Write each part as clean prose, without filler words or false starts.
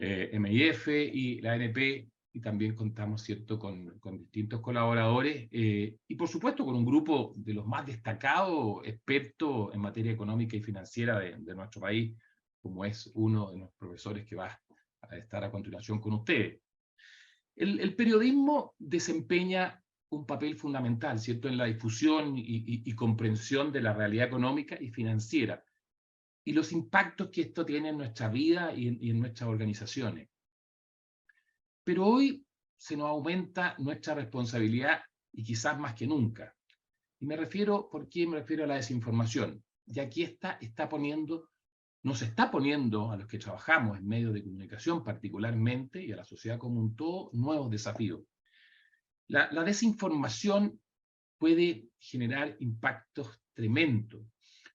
MIF y la ANP, y también contamos, ¿cierto?, con distintos colaboradores, y por supuesto con un grupo de los más destacados expertos en materia económica y financiera de nuestro país, como es uno de los profesores que va a estar a continuación con ustedes. El periodismo desempeña un papel fundamental, ¿cierto?, en la difusión y comprensión de la realidad económica y financiera, y los impactos que esto tiene en nuestra vida y en nuestras organizaciones. Pero hoy se nos aumenta nuestra responsabilidad, y quizás más que nunca. Y ¿por qué me refiero a la desinformación? Y aquí nos está poniendo a los que trabajamos en medios de comunicación particularmente, y a la sociedad como un todo, nuevos desafíos. La desinformación puede generar impactos tremendos,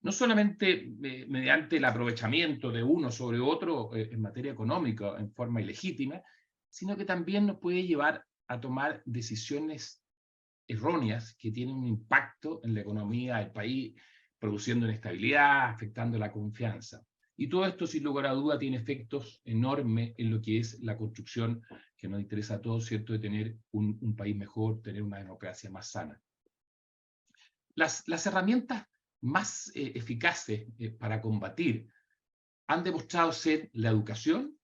no solamente mediante el aprovechamiento de uno sobre otro en materia económica en forma ilegítima, sino que también nos puede llevar a tomar decisiones erróneas que tienen un impacto en la economía del país, produciendo inestabilidad, afectando la confianza. Y todo esto, sin lugar a duda, tiene efectos enormes en lo que es la construcción que nos interesa a todos, ¿cierto?, de tener un país mejor, tener una democracia más sana. Las herramientas más eficaces para combatir han demostrado ser la educación,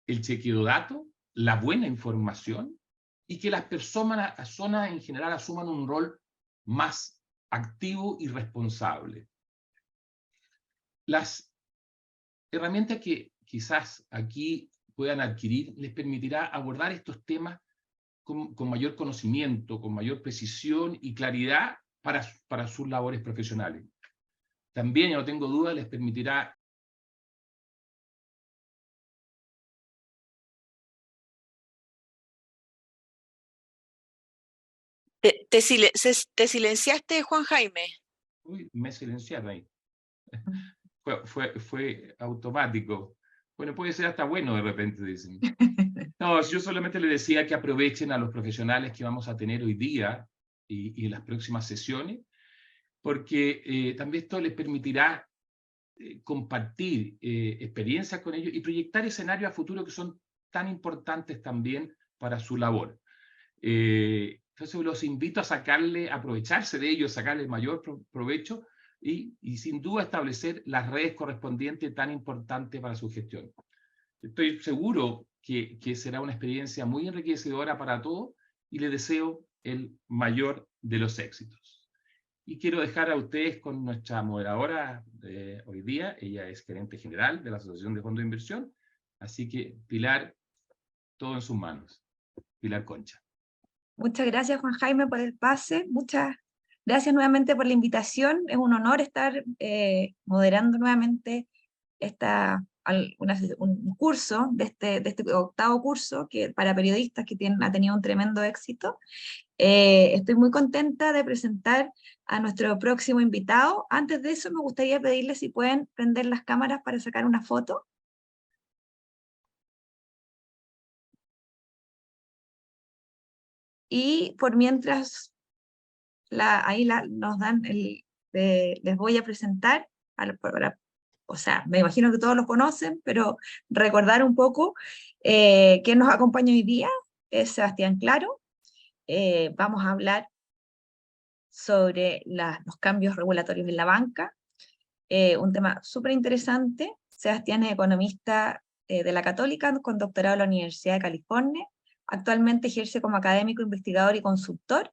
el chequeo de datos, la buena información, y que las personas en general asuman un rol más activo y responsable. Las herramientas que quizás aquí puedan adquirir les permitirá abordar estos temas con mayor conocimiento, con mayor precisión y claridad para sus labores profesionales. También, no tengo duda, les permitirá Te silenciaste, Juan Jaime. Uy, me silenciaron ahí. Fue automático. Bueno, puede ser hasta bueno de repente, dicen. No, yo solamente le decía que aprovechen a los profesionales que vamos a tener hoy día y en las próximas sesiones, porque también esto les permitirá compartir experiencias con ellos y proyectar escenarios a futuro que son tan importantes también para su labor. Entonces los invito a aprovecharse de ellos, sacarle el mayor provecho y sin duda establecer las redes correspondientes tan importantes para su gestión. Estoy seguro que será una experiencia muy enriquecedora para todos y les deseo el mayor de los éxitos. Y quiero dejar a ustedes con nuestra moderadora de hoy día. Ella es gerente general de la Asociación de Fondos de Inversión. Así que, Pilar, todo en sus manos. Pilar Concha. Muchas gracias, Juan Jaime, por el pase. Muchas gracias nuevamente por la invitación. Es un honor estar moderando nuevamente un curso de este 8º curso para periodistas que ha tenido un tremendo éxito. Estoy muy contenta de presentar a nuestro próximo invitado. Antes de eso, me gustaría pedirles si pueden prender las cámaras para sacar una foto. Y por mientras nos dan les voy a presentar, o sea, me imagino que todos los conocen, pero recordar un poco quién nos acompaña hoy día es Sebastián Claro. Vamos a hablar sobre los cambios regulatorios en la banca, un tema súper interesante. Sebastián es economista de la Católica, con doctorado en la Universidad de California. Actualmente ejerce como académico, investigador y consultor,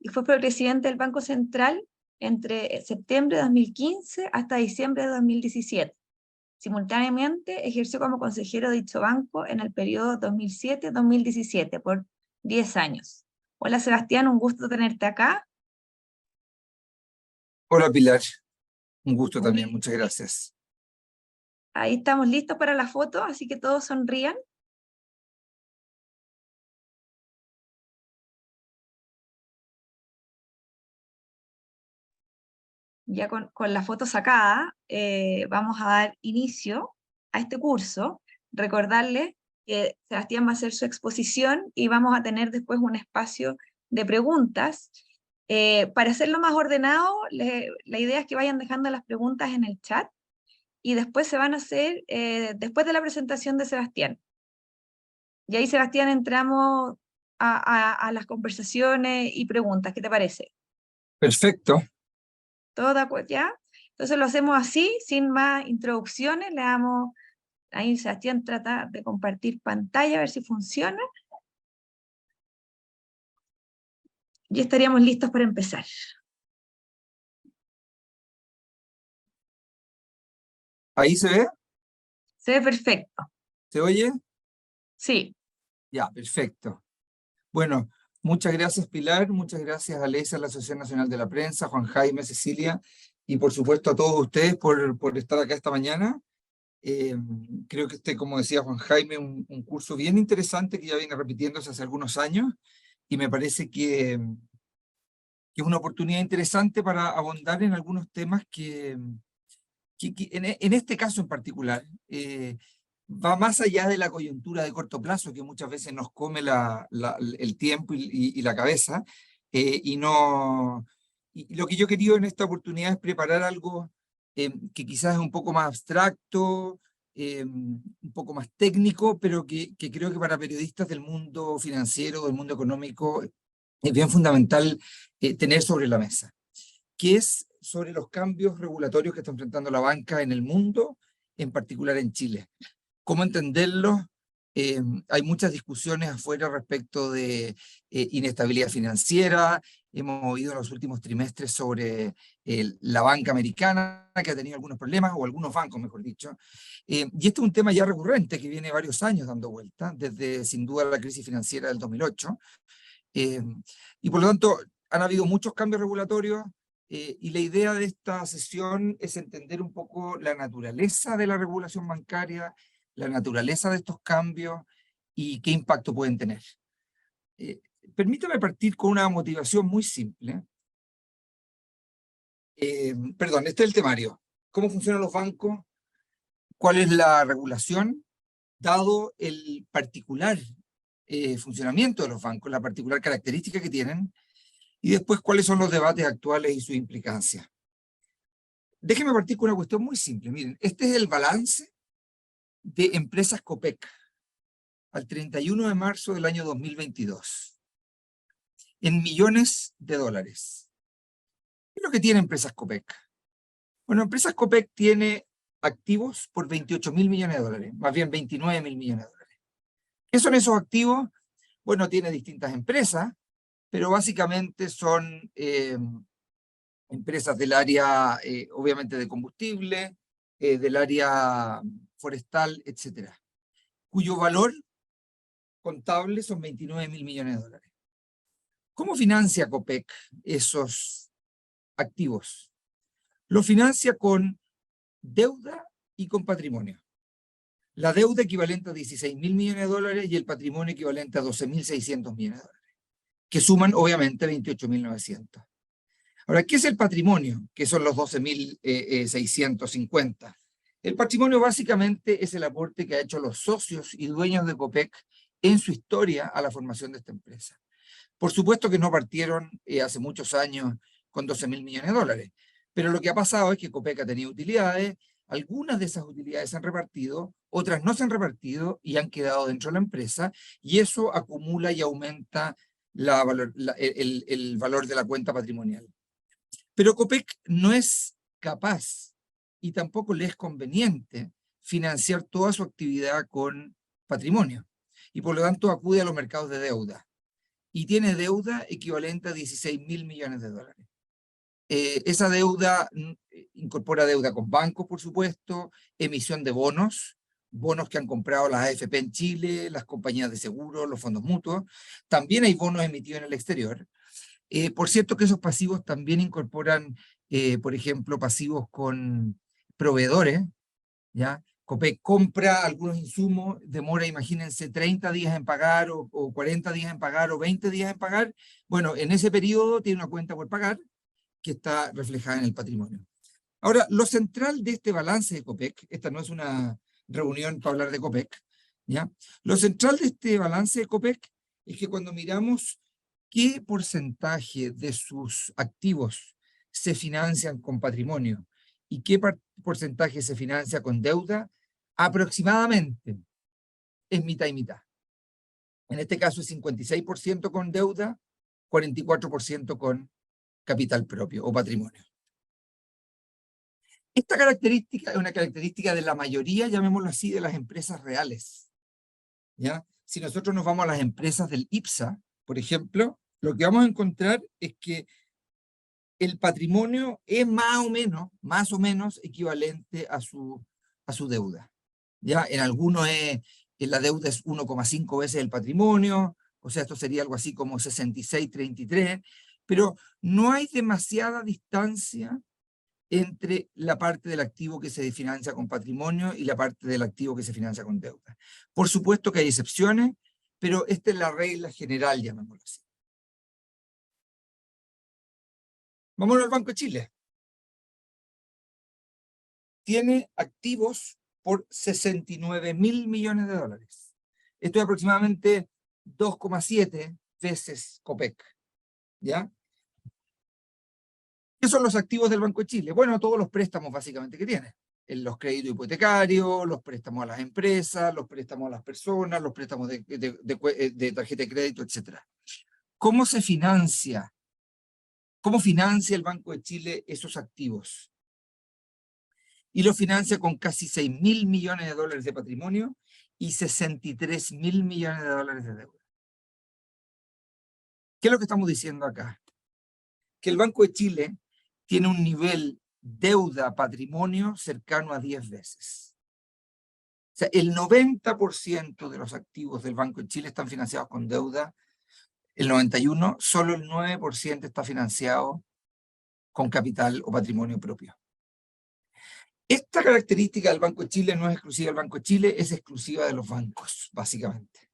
y fue presidente del Banco Central entre septiembre de 2015 hasta diciembre de 2017. Simultáneamente ejerció como consejero de dicho banco en el periodo 2007-2017 por 10 años. Hola Sebastián, un gusto tenerte acá. Hola Pilar, un gusto también, muchas gracias. Ahí estamos listos para la foto, así que todos sonrían. Ya con la foto sacada, vamos a dar inicio a este curso. Recordarles que Sebastián va a hacer su exposición y vamos a tener después un espacio de preguntas. Para hacerlo más ordenado, la idea es que vayan dejando las preguntas en el chat y después se van a hacer, después de la presentación de Sebastián. Y ahí, Sebastián, entramos a las conversaciones y preguntas. ¿Qué te parece? Perfecto. ¿Todo de acuerdo? ¿Ya? Entonces lo hacemos así, sin más introducciones. Le damos, ahí Sebastián trata de compartir pantalla, a ver si funciona. Y estaríamos listos para empezar. ¿Ahí se ve? Se ve perfecto. ¿Se oye? Sí. Ya, perfecto. Bueno, muchas gracias, Pilar. Muchas gracias a Alesia, a la Asociación Nacional de la Prensa, Juan Jaime, Cecilia, y por supuesto a todos ustedes por estar acá esta mañana. Creo que como decía Juan Jaime, un curso bien interesante que ya viene repitiéndose hace algunos años, y me parece que es una oportunidad interesante para abondar en algunos temas que en este caso en particular va más allá de la coyuntura de corto plazo que muchas veces nos come el tiempo y la cabeza, y lo que yo he querido en esta oportunidad es preparar algo que quizás es un poco más abstracto, un poco más técnico, pero que creo que para periodistas del mundo financiero, del mundo económico, es bien fundamental tener sobre la mesa, que es sobre los cambios regulatorios que está enfrentando la banca en el mundo, en particular en Chile. ¿Cómo entenderlos? Hay muchas discusiones afuera respecto de inestabilidad financiera. Hemos oído en los últimos trimestres sobre la banca americana, que ha tenido algunos problemas, o algunos bancos, mejor dicho. Y este es un tema ya recurrente que viene varios años dando vuelta, desde sin duda la crisis financiera del 2008. Y por lo tanto, han habido muchos cambios regulatorios, y la idea de esta sesión es entender un poco la naturaleza de la regulación bancaria, la naturaleza de estos cambios y qué impacto pueden tener. Permítame partir con una motivación muy simple. Perdón, este es el temario. ¿Cómo funcionan los bancos? ¿Cuál es la regulación? Dado el particular funcionamiento de los bancos, la particular característica que tienen, y después cuáles son los debates actuales y sus implicancias. Déjenme partir con una cuestión muy simple. Miren, este es el balance de empresas Copec al 31 de marzo del año 2022, en millones de dólares. ¿Qué es lo que tiene Empresas Copec? Bueno, Empresas Copec tiene activos por 28.000 millones de dólares, más bien 29.000 millones de dólares. ¿Qué son esos activos? Bueno, tiene distintas empresas, pero básicamente son empresas del área, obviamente, de combustible, del área forestal, etcétera, cuyo valor contable son 29.000 millones de dólares. ¿Cómo financia Copec esos activos? Lo financia con deuda y con patrimonio. La deuda equivalente a 16.000 millones de dólares y el patrimonio equivalente a 12.600 millones de dólares, que suman obviamente 28.900. Ahora, ¿qué es el patrimonio? Que son los 12.650. El patrimonio básicamente es el aporte que ha hecho los socios y dueños de Copec en su historia a la formación de esta empresa. Por supuesto que no partieron hace muchos años con 12.000 millones de dólares, pero lo que ha pasado es que Copec ha tenido utilidades, algunas de esas utilidades se han repartido, otras no se han repartido y han quedado dentro de la empresa, y eso acumula y aumenta el valor de la cuenta patrimonial. Pero Copec no es capaz y tampoco le es conveniente financiar toda su actividad con patrimonio, y por lo tanto acude a los mercados de deuda, y tiene deuda equivalente a 16.000 millones de dólares. Esa deuda incorpora deuda con bancos, por supuesto, emisión de bonos que han comprado las AFP en Chile, las compañías de seguros, los fondos mutuos. También hay bonos emitidos en el exterior. Por cierto que esos pasivos también incorporan, por ejemplo, pasivos con proveedores, ¿ya? Copec compra algunos insumos, demora, imagínense, 30 días en pagar, o 40 días en pagar, o 20 días en pagar. Bueno, en ese periodo tiene una cuenta por pagar que está reflejada en el patrimonio. Ahora, lo central de este balance de Copec, esta no es una reunión para hablar de Copec, ¿ya? Lo central de este balance de Copec es que cuando miramos qué porcentaje de sus activos se financian con patrimonio ¿Y qué porcentaje se financia con deuda? Aproximadamente es mitad y mitad. En este caso es 56% con deuda, 44% con capital propio o patrimonio. Esta característica es una característica de la mayoría, llamémoslo así, de las empresas reales, ¿ya? Si nosotros nos vamos a las empresas del IPSA, por ejemplo, lo que vamos a encontrar es que el patrimonio es más o menos equivalente a su deuda. ¿Ya? En algunos la deuda es 1,5 veces el patrimonio, o sea, esto sería algo así como 66-33, pero no hay demasiada distancia entre la parte del activo que se financia con patrimonio y la parte del activo que se financia con deuda. Por supuesto que hay excepciones, pero esta es la regla general, llamémoslo así. Vámonos al Banco de Chile. Tiene activos por 69.000 millones de dólares. Esto es aproximadamente 2,7 veces Copec. ¿Ya? ¿Qué son los activos del Banco de Chile? Bueno, todos los préstamos básicamente que tiene. Los créditos hipotecarios, los préstamos a las empresas, los préstamos a las personas, los préstamos de tarjeta de crédito, etc. ¿Cómo se financia? ¿Cómo financia el Banco de Chile esos activos? Y lo financia con casi 6.000 millones de dólares de patrimonio y 63.000 millones de dólares de deuda. ¿Qué es lo que estamos diciendo acá? Que el Banco de Chile tiene un nivel deuda-patrimonio cercano a 10 veces. O sea, el 90% de los activos del Banco de Chile están financiados con deuda, el 91%, solo el 9% está financiado con capital o patrimonio propio. Esta característica del Banco de Chile no es exclusiva del Banco de Chile, es exclusiva de los bancos, básicamente.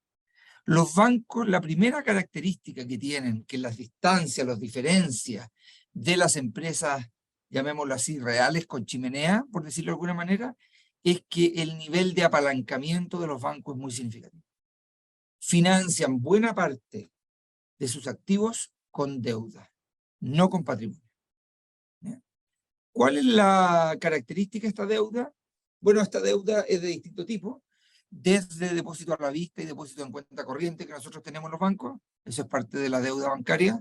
Los bancos, la primera característica que tienen, que las distancias, los diferencia de las empresas, llamémoslo así, reales con chimenea, por decirlo de alguna manera, es que el nivel de apalancamiento de los bancos es muy significativo. Financian buena parte de sus activos con deuda, no con patrimonio. ¿Cuál es la característica de esta deuda? Bueno, esta deuda es de distinto tipo, desde depósito a la vista y depósito en cuenta corriente que nosotros tenemos en los bancos, eso es parte de la deuda bancaria,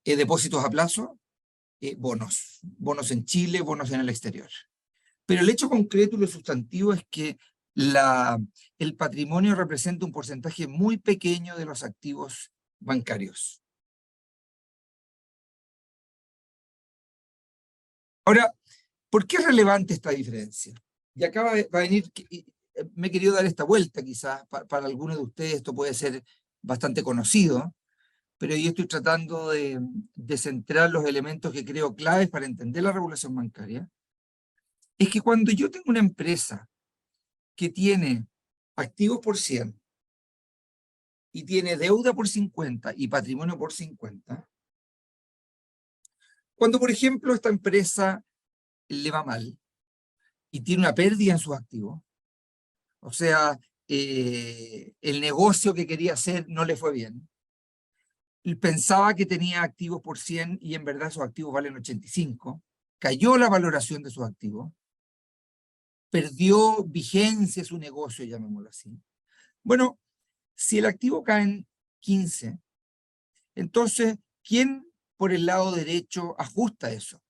depósitos a plazo, bonos en Chile, bonos en el exterior. Pero el hecho concreto y lo sustantivo es que el patrimonio representa un porcentaje muy pequeño de los activos bancarios. Ahora, ¿por qué es relevante esta diferencia? Y acá va a venir, me he querido dar esta vuelta quizás, para algunos de ustedes esto puede ser bastante conocido, pero yo estoy tratando de centrar los elementos que creo claves para entender la regulación bancaria. Es que cuando yo tengo una empresa que tiene activos por 100 y tiene deuda por 50 y patrimonio por 50, cuando por ejemplo esta empresa le va mal y tiene una pérdida en sus activos, o sea, el negocio que quería hacer no le fue bien, pensaba que tenía activos por 100 y en verdad sus activos valen 85, cayó la valoración de sus activos, perdió vigencia su negocio, llamémoslo así. Bueno, si el activo cae en 15, entonces, ¿quién por el lado derecho ajusta eso?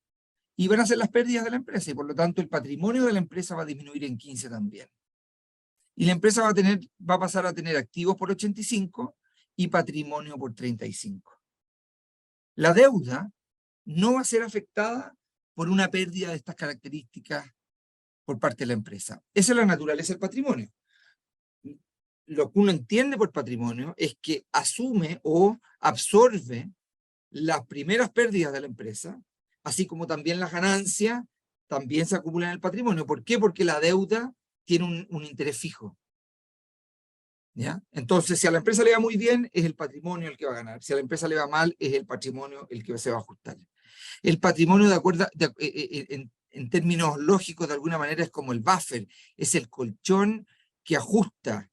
Y van a ser las pérdidas de la empresa, y por lo tanto el patrimonio de la empresa va a disminuir en 15 también. Y la empresa va a pasar a tener activos por 85 y patrimonio por 35. La deuda no va a ser afectada por una pérdida de estas características por parte de la empresa. Esa es la naturaleza del patrimonio. Lo que uno entiende por patrimonio es que asume o absorbe las primeras pérdidas de la empresa, así como también las ganancias, también se acumulan en el patrimonio. ¿Por qué? Porque la deuda tiene un interés fijo. ¿Ya? Entonces, si a la empresa le va muy bien, es el patrimonio el que va a ganar. Si a la empresa le va mal, es el patrimonio el que se va a ajustar. El patrimonio, en términos lógicos, de alguna manera, es como el buffer, es el colchón que ajusta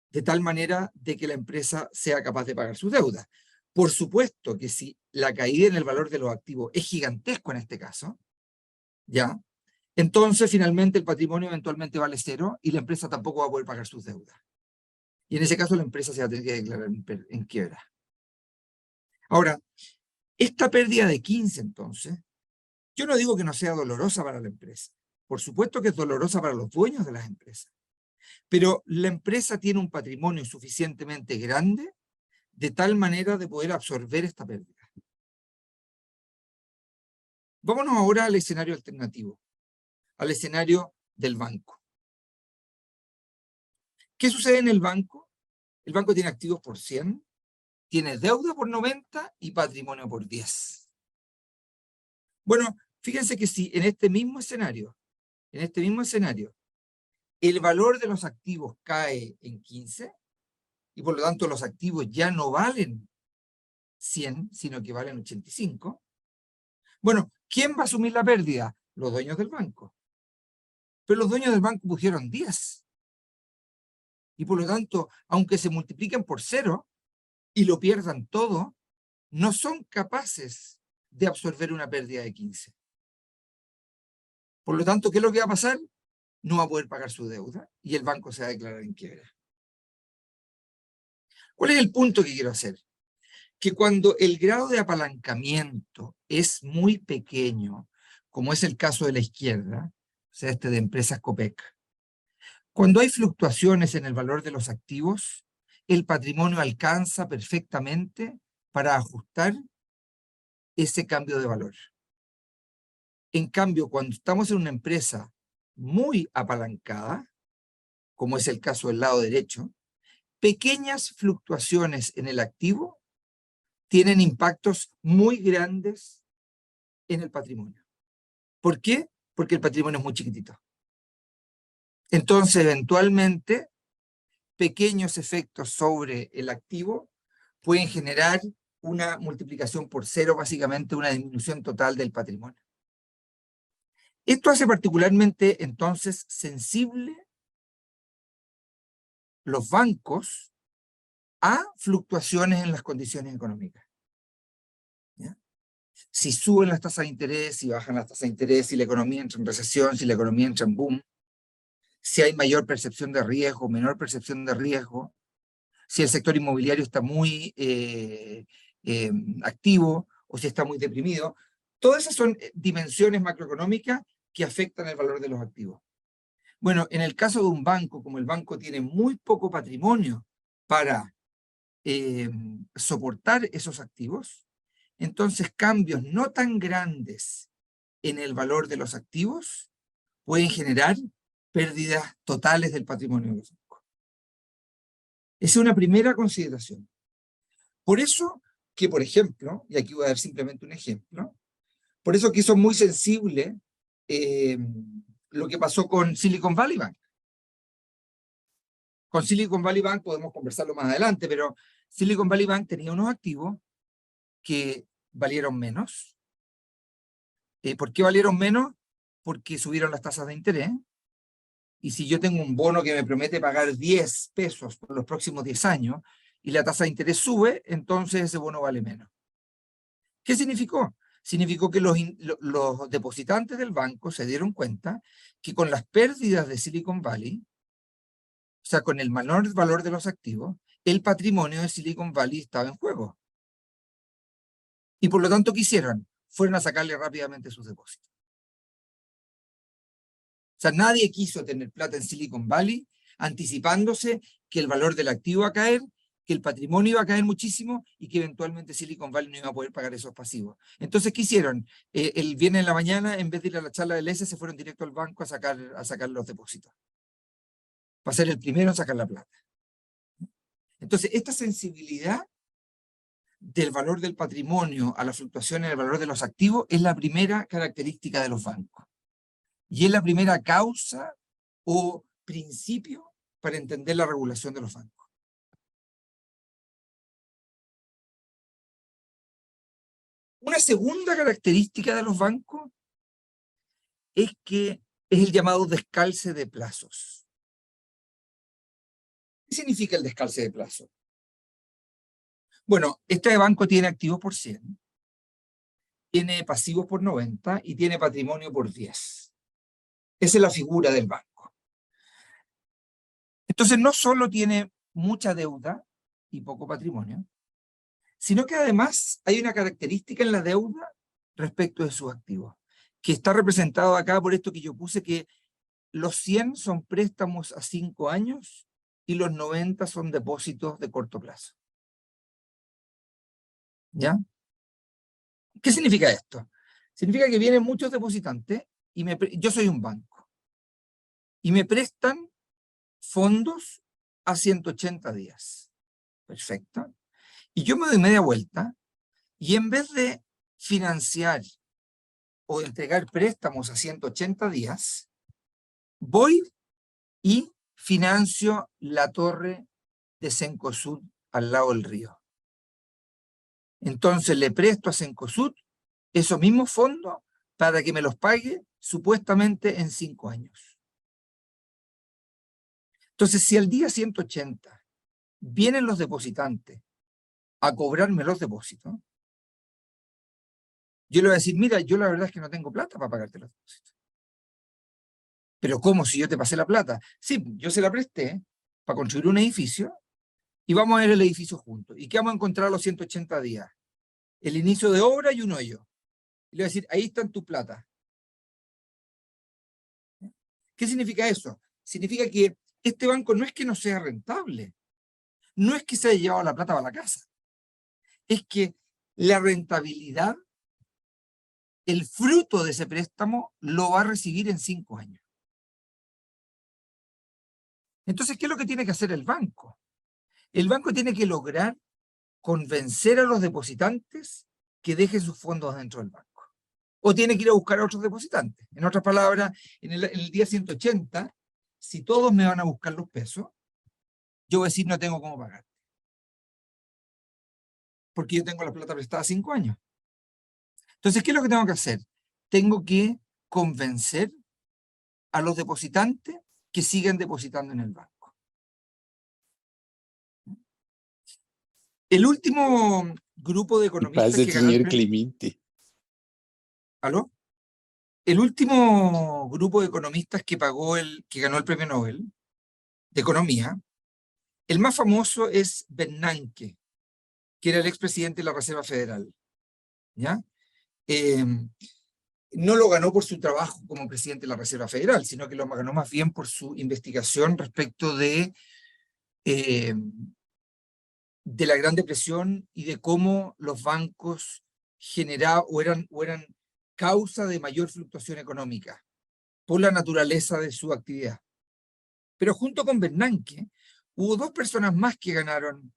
de tal manera de que la empresa sea capaz de pagar sus deudas. Por supuesto que si la caída en el valor de los activos es gigantesco en este caso, ¿ya? entonces finalmente el patrimonio eventualmente vale cero y la empresa tampoco va a poder pagar sus deudas. Y en ese caso la empresa se va a tener que declarar en quiebra. Ahora, esta pérdida de 15 entonces, yo no digo que no sea dolorosa para la empresa. Por supuesto que es dolorosa para los dueños de las empresas. Pero la empresa tiene un patrimonio suficientemente grande de tal manera de poder absorber esta pérdida. Vámonos ahora al escenario alternativo, al escenario del banco. ¿Qué sucede en el banco? El banco tiene activos por 100, tiene deuda por 90 y patrimonio por 10. Bueno, fíjense que si en este mismo escenario, el valor de los activos cae en 15, y por lo tanto los activos ya no valen 100, sino que valen 85, bueno, ¿quién va a asumir la pérdida? Los dueños del banco. Pero los dueños del banco pusieron 10. Y por lo tanto, aunque se multipliquen por 0 y lo pierdan todo, no son capaces de absorber una pérdida de 15. Por lo tanto, ¿qué es lo que va a pasar? No va a poder pagar su deuda y el banco se va a declarar en quiebra. ¿Cuál es el punto que quiero hacer? Que cuando el grado de apalancamiento es muy pequeño, como es el caso de la izquierda, o sea, de empresas Copec, cuando hay fluctuaciones en el valor de los activos, el patrimonio alcanza perfectamente para ajustar ese cambio de valor. En cambio, cuando estamos en una empresa muy apalancada, como es el caso del lado derecho, pequeñas fluctuaciones en el activo tienen impactos muy grandes en el patrimonio. ¿Por qué? Porque el patrimonio es muy chiquitito. Entonces, eventualmente, pequeños efectos sobre el activo pueden generar una multiplicación por 0, básicamente una disminución total del patrimonio. Esto hace particularmente, entonces, sensible los bancos a fluctuaciones en las condiciones económicas. ¿Ya? Si suben las tasas de interés, si bajan las tasas de interés, si la economía entra en recesión, si la economía entra en boom, si hay mayor percepción de riesgo, menor percepción de riesgo, si el sector inmobiliario está muy activo o si está muy deprimido. Todas esas son dimensiones macroeconómicas que afectan el valor de los activos. Bueno, en el caso de un banco, como el banco tiene muy poco patrimonio para soportar esos activos, entonces cambios no tan grandes en el valor de los activos pueden generar pérdidas totales del patrimonio de los bancos. Esa es una primera consideración. Por eso que, por ejemplo, y aquí voy a dar simplemente un ejemplo, por eso que hizo muy sensible lo que pasó con Silicon Valley Bank. Con Silicon Valley Bank podemos conversarlo más adelante, pero Silicon Valley Bank tenía unos activos que valieron menos. ¿Por qué valieron menos? Porque subieron las tasas de interés. Y si yo tengo un bono que me promete pagar 10 pesos por los próximos 10 años y la tasa de interés sube, entonces ese bono vale menos. ¿Qué significó? Significó que los depositantes del banco se dieron cuenta que con las pérdidas de Silicon Valley, o sea, con el menor valor de los activos, el patrimonio de Silicon Valley estaba en juego. Y por lo tanto, ¿qué hicieron? Fueron a sacarle rápidamente sus depósitos. O sea, nadie quiso tener plata en Silicon Valley anticipándose que el valor del activo iba a caer, que el patrimonio iba a caer muchísimo y que eventualmente Silicon Valley no iba a poder pagar esos pasivos. Entonces, ¿qué hicieron? El viernes en la mañana, en vez de ir a la charla del ESE, se fueron directo al banco a sacar los depósitos. Para ser el primero en sacar la plata. Entonces, esta sensibilidad del valor del patrimonio a la fluctuación en el valor de los activos es la primera característica de los bancos. Y es la primera causa o principio para entender la regulación de los bancos. Una segunda característica de los bancos es que es el llamado descalce de plazos. ¿Qué significa el descalce de plazos? Bueno, este banco tiene activos por 100, tiene pasivos por 90 y tiene patrimonio por 10. Esa es la figura del banco. Entonces no solo tiene mucha deuda y poco patrimonio, sino que además hay una característica en la deuda respecto de sus activos, que está representado acá por esto que yo puse, que los 100 son préstamos a 5 años y los 90 son depósitos de corto plazo. ¿Ya? ¿Qué significa esto? Significa que vienen muchos depositantes y yo soy un banco y me prestan fondos a 180 días. Perfecto. Y yo me doy media vuelta y en vez de financiar o entregar préstamos a 180 días, voy y financio la torre de Cencosud al lado del río. Entonces le presto a Cencosud esos mismos fondos para que me los pague supuestamente en 5 años. Entonces, si al día 180 vienen los depositantes a cobrarme los depósitos, yo le voy a decir, mira, yo la verdad es que no tengo plata para pagarte los depósitos. Pero ¿cómo si yo te pasé la plata? Sí, yo se la presté para construir un edificio y vamos a ver el edificio juntos. ¿Y qué vamos a encontrar a los 180 días? El inicio de obra y un hoyo. Y le voy a decir, ahí está tu plata. ¿Qué significa eso? Significa que este banco no es que no sea rentable, no es que se haya llevado la plata para la casa, es que la rentabilidad, el fruto de ese préstamo, lo va a recibir en 5 años. Entonces, ¿qué es lo que tiene que hacer el banco? El banco tiene que lograr convencer a los depositantes que dejen sus fondos dentro del banco. O tiene que ir a buscar a otros depositantes. En otras palabras, en el día 180, si todos me van a buscar los pesos, yo voy a decir no tengo cómo pagar. Porque yo tengo la plata prestada 5 años. Entonces, ¿qué es lo que tengo que hacer? Tengo que convencer a los depositantes que sigan depositando en el banco. El último grupo de economistas Pasa, que ganó el señor premio... Clemente. ¿Aló? El último grupo de economistas que ganó el premio Nobel de Economía, el más famoso es Bernanke, que era el expresidente de la Reserva Federal. ¿Ya? No lo ganó por su trabajo como presidente de la Reserva Federal, sino que lo ganó más bien por su investigación respecto de la Gran Depresión y de cómo los bancos generaban o eran causa de mayor fluctuación económica por la naturaleza de su actividad. Pero junto con Bernanke hubo 2 personas más que ganaron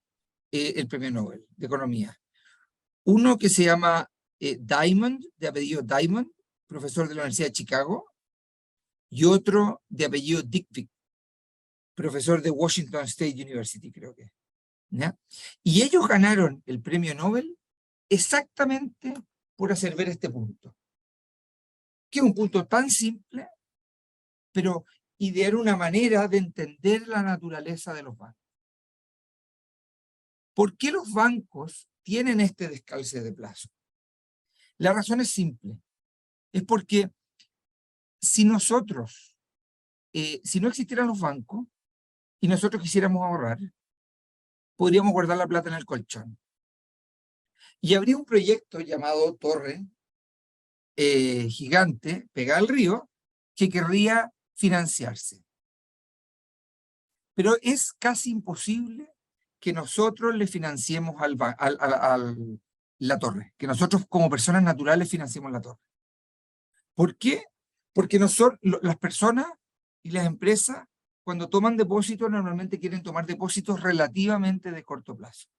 el premio Nobel de Economía. Uno que se llama Diamond, de apellido Diamond, profesor de la Universidad de Chicago, y otro de apellido Dickwicz, profesor de Washington State University, creo que. ¿Ya? Y ellos ganaron el premio Nobel exactamente por hacer ver este punto, que es un punto tan simple, pero idear una manera de entender la naturaleza de los bancos. ¿Por qué los bancos tienen este descalce de plazo? La razón es simple. Es porque si no existieran los bancos y nosotros quisiéramos ahorrar, podríamos guardar la plata en el colchón. Y habría un proyecto llamado Torre gigante, pegada al río, que querría financiarse. Pero es casi imposible que nosotros le financiemos la torre, que nosotros como personas naturales financiemos la torre. ¿Por qué? Porque las personas y las empresas, cuando toman depósitos, normalmente quieren tomar depósitos relativamente de corto plazo.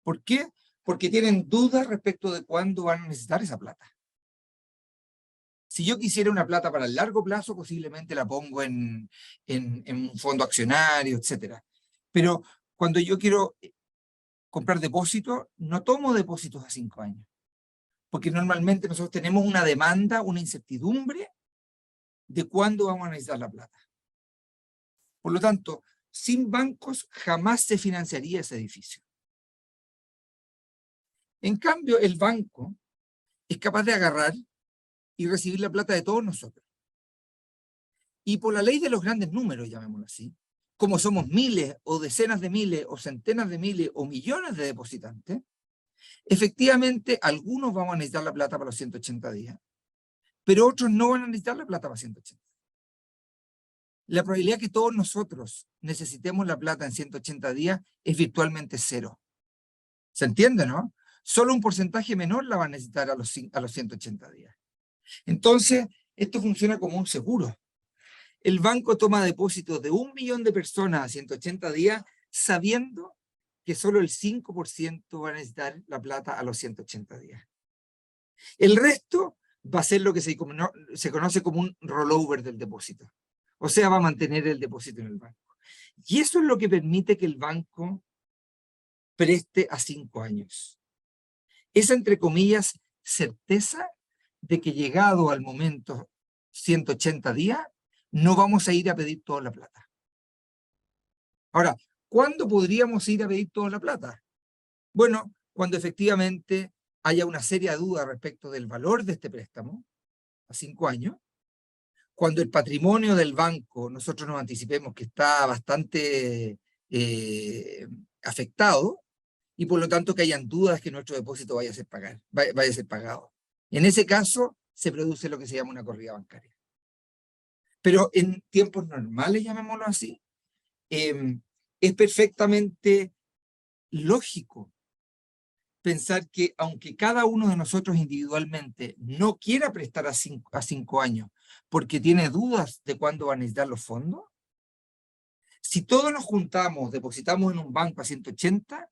¿Por qué? Porque tienen dudas respecto de cuándo van a necesitar esa plata. Si yo quisiera una plata para el largo plazo, posiblemente la pongo en un fondo accionario, etc. Pero cuando yo quiero comprar depósitos, no tomo depósitos a 5 años. Porque normalmente nosotros tenemos una demanda, una incertidumbre de cuándo vamos a necesitar la plata. Por lo tanto, sin bancos jamás se financiaría ese edificio. En cambio, el banco es capaz de agarrar y recibir la plata de todos nosotros. Y por la ley de los grandes números, llamémoslo así, como somos miles o decenas de miles o centenas de miles o millones de depositantes, efectivamente algunos vamos a necesitar la plata para los 180 días, pero otros no van a necesitar la plata para 180. La probabilidad que todos nosotros necesitemos la plata en 180 días es virtualmente cero. ¿Se entiende, no? Solo un porcentaje menor la va a necesitar a los 180 días. Entonces, esto funciona como un seguro. El banco toma depósitos de 1 millón de personas a 180 días sabiendo que solo el 5% va a necesitar la plata a los 180 días. El resto va a ser lo que se conoce como un rollover del depósito. O sea, va a mantener el depósito en el banco. Y eso es lo que permite que el banco preste a 5 años. Esa, entre comillas, certeza de que llegado al momento 180 días, no vamos a ir a pedir toda la plata. Ahora, ¿cuándo podríamos ir a pedir toda la plata? Bueno, cuando efectivamente haya una seria duda respecto del valor de este préstamo, a 5 años, cuando el patrimonio del banco, nosotros nos anticipemos que está bastante afectado, y por lo tanto que hayan dudas que nuestro depósito vaya a ser pagado. En ese caso, se produce lo que se llama una corrida bancaria. Pero en tiempos normales, llamémoslo así, es perfectamente lógico pensar que aunque cada uno de nosotros individualmente no quiera prestar a 5 años porque tiene dudas de cuándo va a necesitar los fondos, si todos nos juntamos, depositamos en un banco a 180,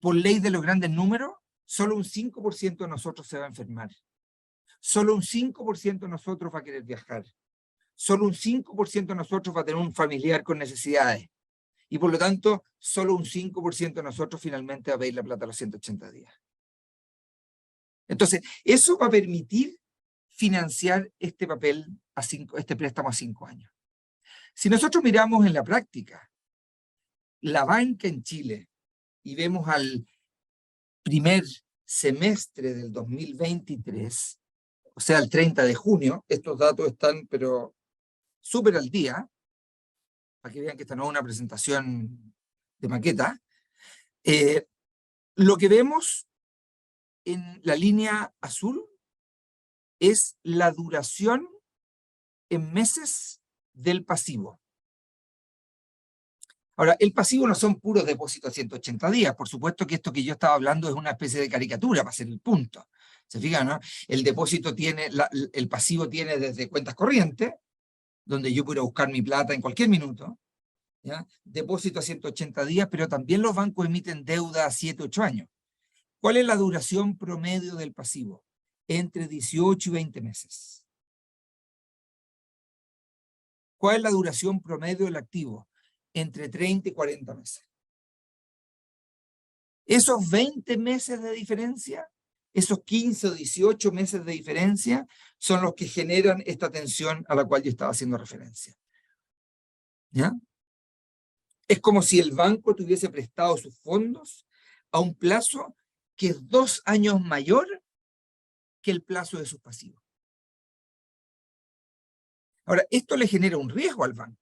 por ley de los grandes números, solo un 5% de nosotros se va a enfermar. Solo un 5% de nosotros va a querer viajar. Solo un 5% de nosotros va a tener un familiar con necesidades. Y por lo tanto, solo un 5% de nosotros finalmente va a pedir la plata a los 180 días. Entonces, eso va a permitir financiar este préstamo a 5 años. Si nosotros miramos en la práctica, la banca en Chile, y vemos al primer semestre del 2023, o sea, el 30 de junio, estos datos están, pero súper al día, para que vean que esta no es una presentación de maqueta, lo que vemos en la línea azul es la duración en meses del pasivo. Ahora, el pasivo no son puros depósitos a 180 días. Por supuesto que esto que yo estaba hablando es una especie de caricatura para hacer el punto. ¿Se fijan, no? El depósito tiene, el pasivo tiene desde cuentas corrientes, donde yo puedo buscar mi plata en cualquier minuto, ¿ya? Depósito a 180 días, pero también los bancos emiten deuda a 7, 8 años. ¿Cuál es la duración promedio del pasivo? Entre 18 y 20 meses. ¿Cuál es la duración promedio del activo? Entre 30 y 40 meses. Esos 20 meses de diferencia, esos 15 o 18 meses de diferencia, son los que generan esta tensión a la cual yo estaba haciendo referencia. ¿Ya? Es como si el banco tuviese prestado sus fondos a un plazo que es 2 años mayor que el plazo de sus pasivos. Ahora, esto le genera un riesgo al banco.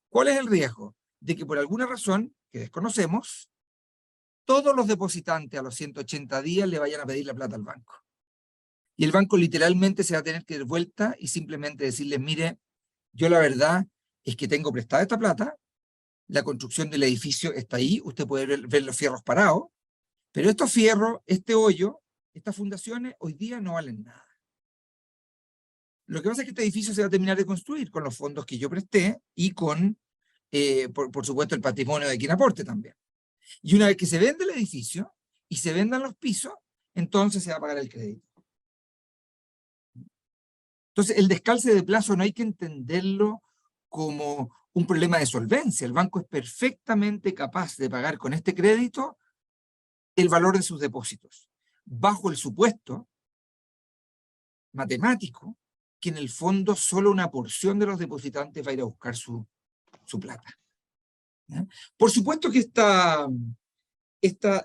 ¿Cuál es el riesgo? De que por alguna razón, que desconocemos, todos los depositantes a los 180 días le vayan a pedir la plata al banco. Y el banco literalmente se va a tener que dar vuelta y simplemente decirles, mire, yo la verdad es que tengo prestada esta plata, la construcción del edificio está ahí, usted puede ver los fierros parados, pero estos fierros, este hoyo, estas fundaciones, hoy día no valen nada. Lo que pasa es que este edificio se va a terminar de construir con los fondos que yo presté y con, por supuesto, el patrimonio de quien aporte también. Y una vez que se vende el edificio y se vendan los pisos, entonces se va a pagar el crédito. Entonces, el descalce de plazo no hay que entenderlo como un problema de solvencia. El banco es perfectamente capaz de pagar con este crédito el valor de sus depósitos, bajo el supuesto matemático que en el fondo solo una porción de los depositantes va a ir a buscar su plata. ¿Ya? Por supuesto que esta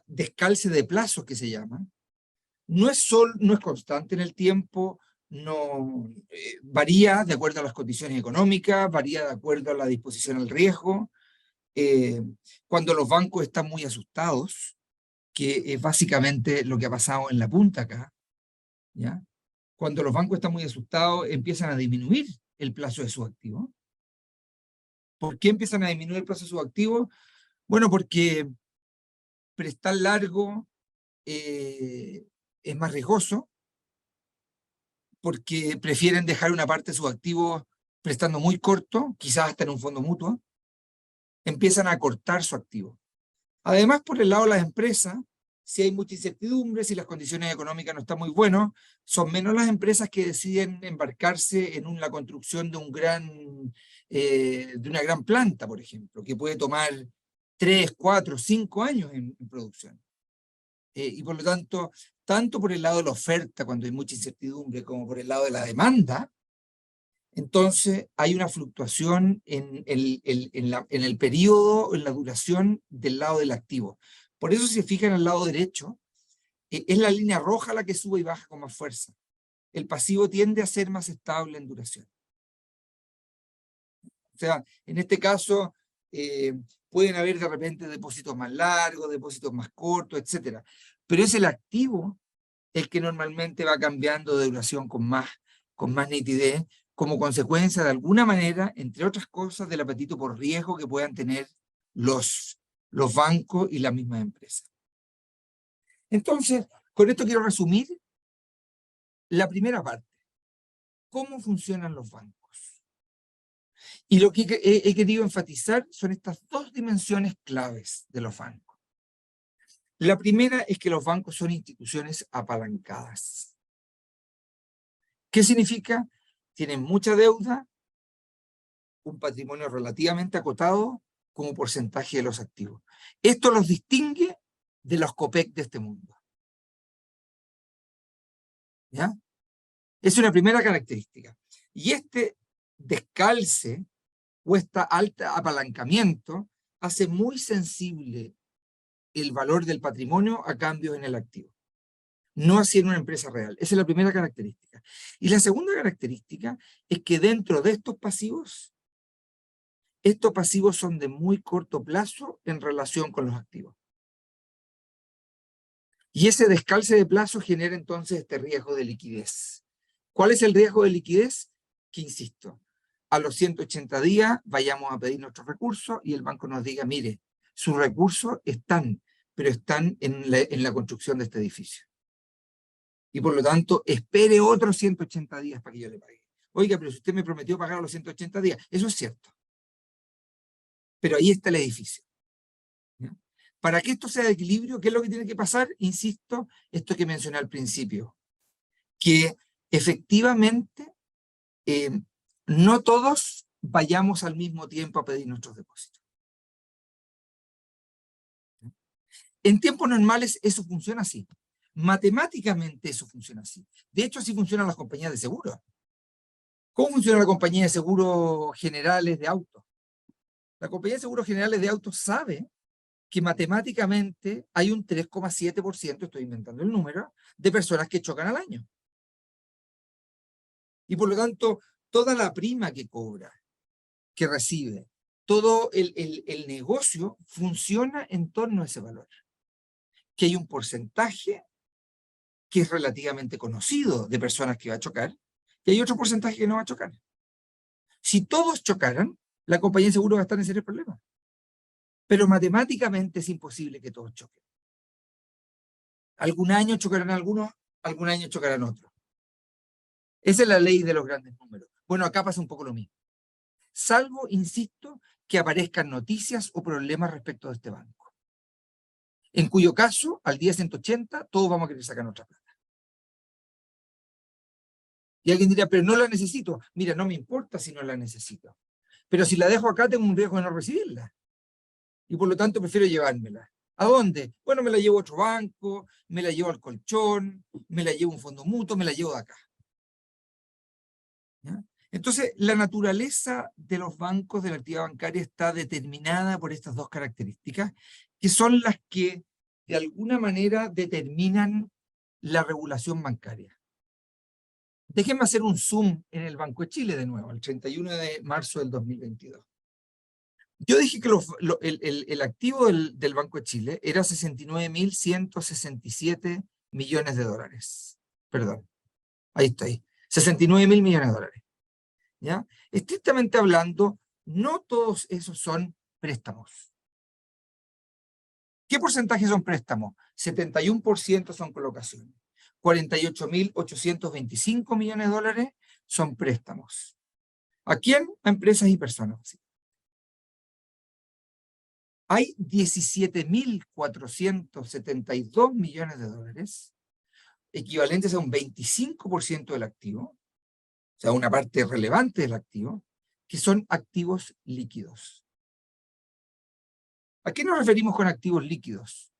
descalce de plazos que se llama, no es constante en el tiempo, varía de acuerdo a las condiciones económicas, varía de acuerdo a la disposición al riesgo. Cuando los bancos están muy asustados, que es básicamente lo que ha pasado en la punta acá, ¿ya? Cuando los bancos están muy asustados, empiezan a disminuir el plazo de sus activos. ¿Por qué empiezan a disminuir el plazo de sus activos? Bueno, porque prestar largo es más riesgoso, porque prefieren dejar una parte de sus activos prestando muy corto, quizás hasta en un fondo mutuo, empiezan a acortar su activo. Además, por el lado de las empresas, si hay mucha incertidumbre, si las condiciones económicas no están muy buenas, son menos las empresas que deciden embarcarse en la construcción de una gran planta, por ejemplo, que puede tomar 3, 4, 5 años en producción. Y por lo tanto por el lado de la oferta, cuando hay mucha incertidumbre, como por el lado de la demanda, entonces hay una fluctuación en el periodo, en la duración del lado del activo. Por eso, si se fijan al lado derecho, es la línea roja la que sube y baja con más fuerza. El pasivo tiende a ser más estable en duración. O sea, en este caso, pueden haber de repente depósitos más largos, depósitos más cortos, etc. Pero es el activo el que normalmente va cambiando de duración con más nitidez, como consecuencia de alguna manera, entre otras cosas, del apetito por riesgo que puedan tener los bancos y las mismas empresas. Entonces, con esto quiero resumir la primera parte. ¿Cómo funcionan los bancos? Y lo que he querido enfatizar son estas dos dimensiones claves de los bancos. La primera es que los bancos son instituciones apalancadas. ¿Qué significa? Tienen mucha deuda, un patrimonio relativamente acotado como porcentaje de los activos. Esto los distingue de los Copec de este mundo. ¿Ya? Es una primera característica. Y este descalce o este alto apalancamiento hace muy sensible el valor del patrimonio a cambios en el activo. No así en una empresa real. Esa es la primera característica. Y la segunda característica es que dentro de estos pasivos son de muy corto plazo en relación con los activos. Y ese descalce de plazo genera entonces este riesgo de liquidez. ¿Cuál es el riesgo de liquidez? Que, insisto, a los 180 días vayamos a pedir nuestros recursos y el banco nos diga, mire, sus recursos están, pero están en la construcción de este edificio. Y por lo tanto, espere otros 180 días para que yo le pague. Oiga, pero si usted me prometió pagar a los 180 días, eso es cierto. Pero ahí está el edificio. ¿Ya? Para que esto sea de equilibrio, ¿qué es lo que tiene que pasar? Insisto, esto que mencioné al principio, que efectivamente no todos vayamos al mismo tiempo a pedir nuestros depósitos. En tiempos normales eso funciona así. Matemáticamente eso funciona así. De hecho, así funcionan las compañías de seguro. ¿Cómo funciona la compañía de seguros generales de autos? La compañía de seguros generales de autos sabe que matemáticamente hay un 3,7%, estoy inventando el número, de personas que chocan al año. Y por lo tanto, toda la prima que cobra, que recibe, todo el negocio funciona en torno a ese valor. Que hay un porcentaje que es relativamente conocido de personas que va a chocar, y hay otro porcentaje que no va a chocar. Si todos chocaran, la compañía de seguro va a estar en serios problemas. Pero matemáticamente es imposible que todos choquen. Algún año chocarán algunos, algún año chocarán otros. Esa es la ley de los grandes números. Bueno, acá pasa un poco lo mismo. Salvo, insisto, que aparezcan noticias o problemas respecto de este banco. En cuyo caso, al día 180, todos vamos a querer sacar nuestra plata. Y alguien dirá, pero no la necesito. Mira, no me importa si no la necesito. Pero si la dejo acá, tengo un riesgo de no recibirla. Y por lo tanto prefiero llevármela. ¿A dónde? Bueno, me la llevo a otro banco, me la llevo al colchón, me la llevo a un fondo mutuo, me la llevo de acá. ¿Ya? Entonces, la naturaleza de los bancos, de la actividad bancaria, está determinada por estas dos características, que son las que de alguna manera determinan la regulación bancaria. Déjenme hacer un zoom en el Banco de Chile de nuevo, el 31 de marzo del 2022. Yo dije que el activo del Banco de Chile era 69.167 millones de dólares. Perdón, ahí está, 69.000 millones de dólares. ¿Ya? Estrictamente hablando, no todos esos son préstamos. ¿Qué porcentaje son préstamos? 71% son colocaciones. 48.825 millones de dólares son préstamos. ¿A quién? A empresas y personas. Hay 17.472 millones de dólares, equivalentes a un 25% del activo, o sea, una parte relevante del activo, que son activos líquidos. ¿A qué nos referimos con activos líquidos?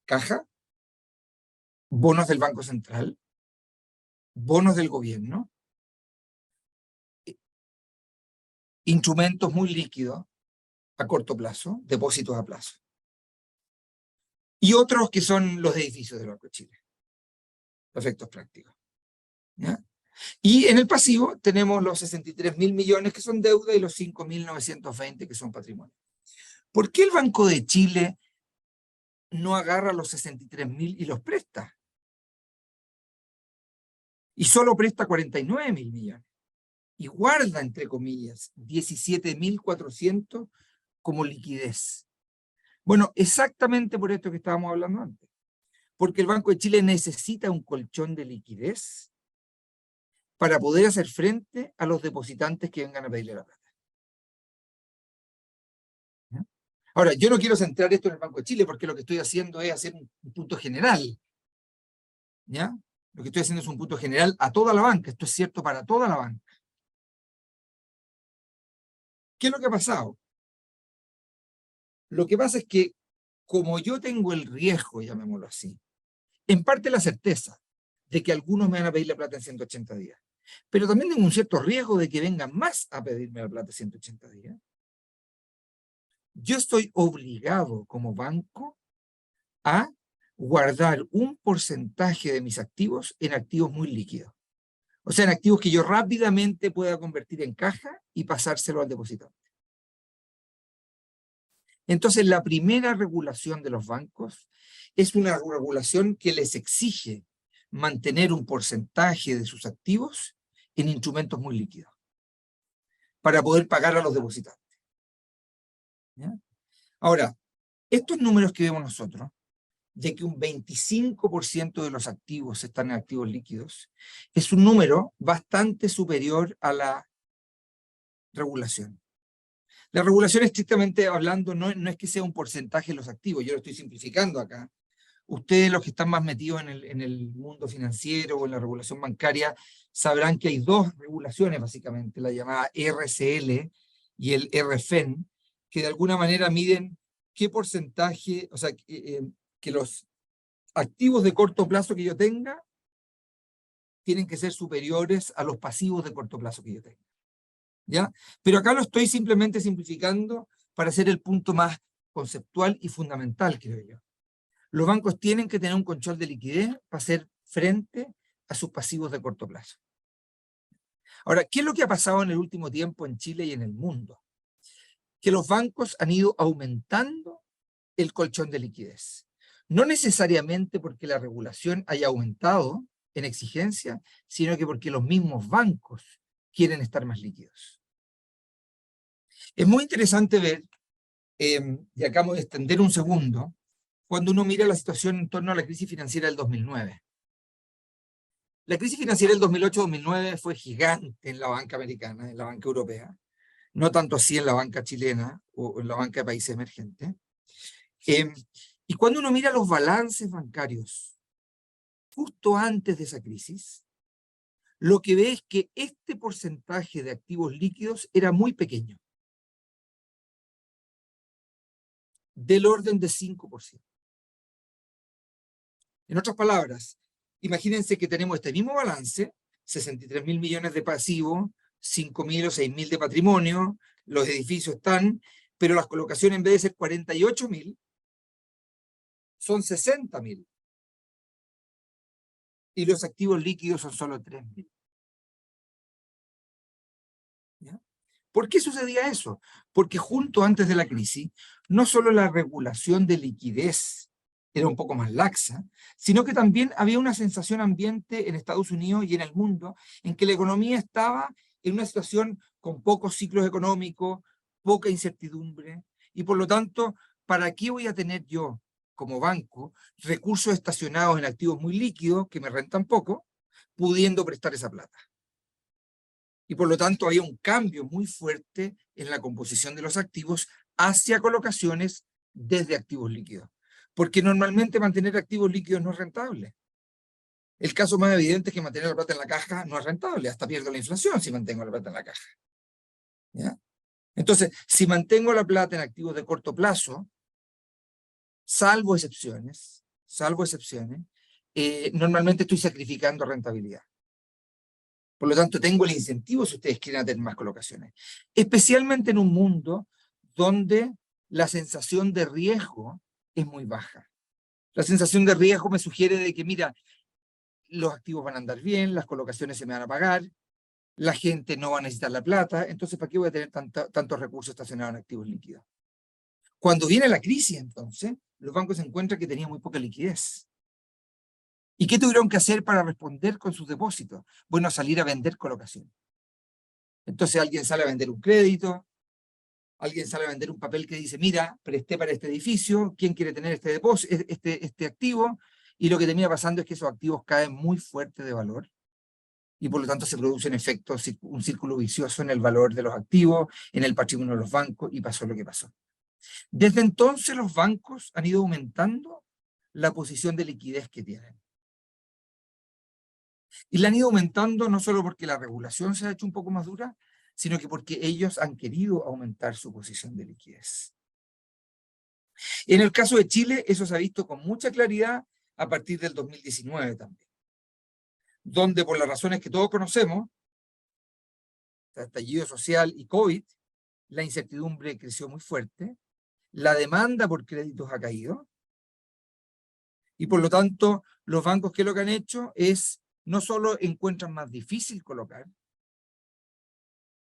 Caja, bonos del Banco Central, bonos del gobierno, instrumentos muy líquidos a corto plazo, depósitos a plazo. Y otros que son los edificios del Banco de Chile. Efectos prácticos. ¿Ya? Y en el pasivo tenemos los 63.000 millones que son deuda y los 5.920 que son patrimonio. ¿Por qué el Banco de Chile no agarra los 63.000 y los presta? Y solo presta 49.000 millones. Y guarda, entre comillas, 17.400 como liquidez. Bueno, exactamente por esto que estábamos hablando antes. Porque el Banco de Chile necesita un colchón de liquidez para poder hacer frente a los depositantes que vengan a pedirle la plata. ¿Ya? Ahora, yo no quiero centrar esto en el Banco de Chile porque lo que estoy haciendo es hacer un punto general. ¿Ya? Lo que estoy haciendo es un punto general a toda la banca. Esto es cierto para toda la banca. ¿Qué es lo que ha pasado? Lo que pasa es que como yo tengo el riesgo, llamémoslo así, en parte la certeza de que algunos me van a pedir la plata en 180 días, pero también tengo un cierto riesgo de que vengan más a pedirme la plata en 180 días, yo estoy obligado como banco a guardar un porcentaje de mis activos en activos muy líquidos. O sea, en activos que yo rápidamente pueda convertir en caja y pasárselo al depositante. Entonces, la primera regulación de los bancos es una regulación que les exige mantener un porcentaje de sus activos en instrumentos muy líquidos para poder pagar a los depositantes. ¿Ya? Ahora, estos números que vemos nosotros, de que un 25% de los activos están en activos líquidos, es un número bastante superior a la regulación. La regulación, estrictamente hablando, no es que sea un porcentaje de los activos, yo lo estoy simplificando acá. Ustedes, los que están más metidos en el mundo financiero o en la regulación bancaria, sabrán que hay dos regulaciones, básicamente, la llamada RCL y el RFEN, que de alguna manera miden qué porcentaje, o sea, que los activos de corto plazo que yo tenga tienen que ser superiores a los pasivos de corto plazo que yo tenga. ¿Ya? Pero acá lo estoy simplemente simplificando para hacer el punto más conceptual y fundamental, creo yo. Los bancos tienen que tener un control de liquidez para hacer frente a sus pasivos de corto plazo. Ahora, ¿qué es lo que ha pasado en el último tiempo en Chile y en el mundo? Que los bancos han ido aumentando el colchón de liquidez. No necesariamente porque la regulación haya aumentado en exigencia, sino que porque los mismos bancos quieren estar más líquidos. Es muy interesante ver, y acá voy a extender un segundo, cuando uno mira la situación en torno a la crisis financiera del 2009. La crisis financiera del 2008-2009 fue gigante en la banca americana, en la banca europea, no tanto así en la banca chilena o en la banca de países emergentes. Y cuando uno mira los balances bancarios justo antes de esa crisis, lo que ve es que este porcentaje de activos líquidos era muy pequeño, del orden de 5%. En otras palabras, imagínense que tenemos este mismo balance, 63.000 millones de pasivos, 5.000 o 6.000 de patrimonio, los edificios están, pero las colocaciones en vez de ser 48.000, son 60.000. Y los activos líquidos son solo 3.000. ¿Por qué sucedía eso? Porque justo antes de la crisis, no solo la regulación de liquidez era un poco más laxa, sino que también había una sensación ambiente en Estados Unidos y en el mundo en que la economía estaba en una situación con pocos ciclos económicos, poca incertidumbre, y por lo tanto, ¿para qué voy a tener yo, como banco, recursos estacionados en activos muy líquidos que me rentan poco, pudiendo prestar esa plata? Y por lo tanto había un cambio muy fuerte en la composición de los activos hacia colocaciones desde activos líquidos. Porque normalmente mantener activos líquidos no es rentable. El caso más evidente es que mantener la plata en la caja no es rentable, hasta pierdo la inflación si mantengo la plata en la caja. ¿Ya? Entonces, si mantengo la plata en activos de corto plazo, salvo excepciones, normalmente estoy sacrificando rentabilidad. Por lo tanto, tengo el incentivo si ustedes quieren tener más colocaciones. Especialmente en un mundo donde la sensación de riesgo es muy baja. La sensación de riesgo me sugiere de que, mira, los activos van a andar bien, las colocaciones se me van a pagar, la gente no va a necesitar la plata, entonces ¿para qué voy a tener tantos recursos estacionados en activos líquidos? Cuando viene la crisis, entonces, los bancos se encuentran que tenían muy poca liquidez. ¿Y qué tuvieron que hacer para responder con sus depósitos? Bueno, salir a vender colocaciones. Entonces alguien sale a vender un crédito, alguien sale a vender un papel que dice, mira, presté para este edificio, ¿quién quiere tener este depósito, este activo? Y lo que termina pasando es que esos activos caen muy fuerte de valor y por lo tanto se produce un efecto, un círculo vicioso en el valor de los activos, en el patrimonio de los bancos, y pasó lo que pasó. Desde entonces los bancos han ido aumentando la posición de liquidez que tienen. Y la han ido aumentando no solo porque la regulación se ha hecho un poco más dura, sino que porque ellos han querido aumentar su posición de liquidez. En el caso de Chile, eso se ha visto con mucha claridad a partir del 2019 también, donde por las razones que todos conocemos, estallido social y COVID, la incertidumbre creció muy fuerte, la demanda por créditos ha caído, y por lo tanto, los bancos que lo que han hecho es, no solo encuentran más difícil colocar,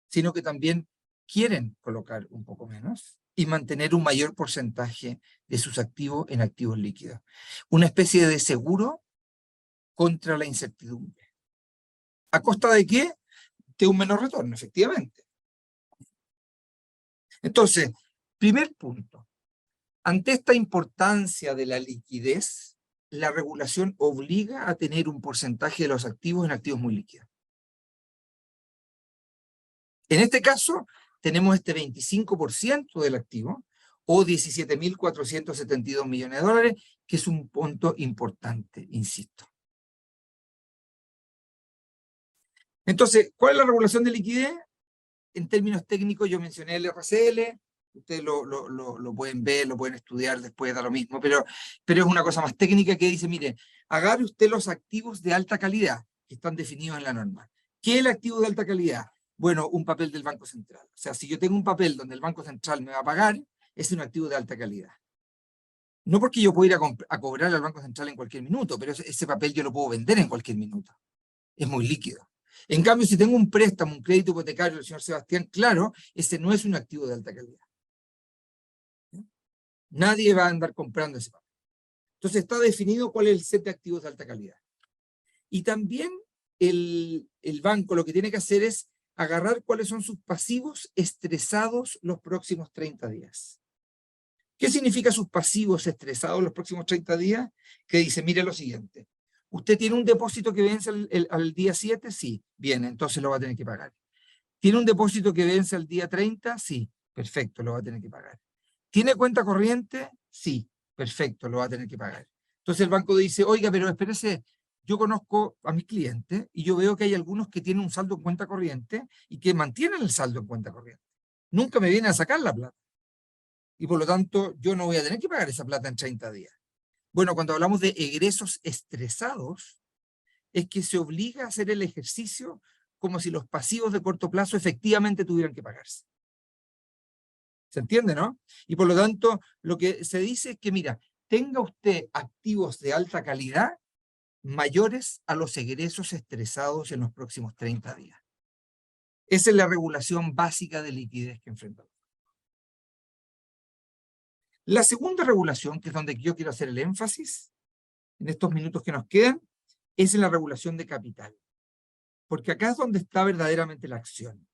sino que también quieren colocar un poco menos y mantener un mayor porcentaje de sus activos en activos líquidos. Una especie de seguro contra la incertidumbre. ¿A costa de qué? De un menor retorno, efectivamente. Entonces, primer punto. Ante esta importancia de la liquidez, la regulación obliga a tener un porcentaje de los activos en activos muy líquidos. En este caso, tenemos este 25% del activo, o 17.472 millones de dólares, que es un punto importante, insisto. Entonces, ¿cuál es la regulación de liquidez? En términos técnicos, yo mencioné el RCL, ustedes lo pueden ver, lo pueden estudiar después, da lo mismo, pero es una cosa más técnica que dice, mire, agarre usted los activos de alta calidad, que están definidos en la norma. ¿Qué es el activo de alta calidad? Bueno, un papel del Banco Central. O sea, si yo tengo un papel donde el Banco Central me va a pagar, es un activo de alta calidad. No porque yo puedo ir a cobrar al Banco Central en cualquier minuto, pero ese papel yo lo puedo vender en cualquier minuto. Es muy líquido. En cambio, si tengo un préstamo, un crédito hipotecario del señor Sebastián, claro, ese no es un activo de alta calidad. Nadie va a andar comprando ese papel. Entonces está definido cuál es el set de activos de alta calidad. Y también el banco lo que tiene que hacer es agarrar cuáles son sus pasivos estresados los próximos 30 días. ¿Qué significa sus pasivos estresados los próximos 30 días? Que dice, mire lo siguiente. ¿Usted tiene un depósito que vence al día 7? Sí. Bien, entonces lo va a tener que pagar. ¿Tiene un depósito que vence al día 30? Sí. Perfecto, lo va a tener que pagar. ¿Tiene cuenta corriente? Sí. Perfecto, lo va a tener que pagar. Entonces el banco dice, oiga, pero espérese, yo conozco a mis clientes y yo veo que hay algunos que tienen un saldo en cuenta corriente y que mantienen el saldo en cuenta corriente. Nunca me vienen a sacar la plata. Y por lo tanto, yo no voy a tener que pagar esa plata en 30 días. Bueno, cuando hablamos de egresos estresados, es que se obliga a hacer el ejercicio como si los pasivos de corto plazo efectivamente tuvieran que pagarse. ¿Se entiende, no? Y por lo tanto, lo que se dice es que, mira, tenga usted activos de alta calidad mayores a los egresos estresados en los próximos 30 días. Esa es la regulación básica de liquidez que enfrentamos. La segunda regulación, que es donde yo quiero hacer el énfasis, en estos minutos que nos quedan, es en la regulación de capital. Porque acá es donde está verdaderamente la acción.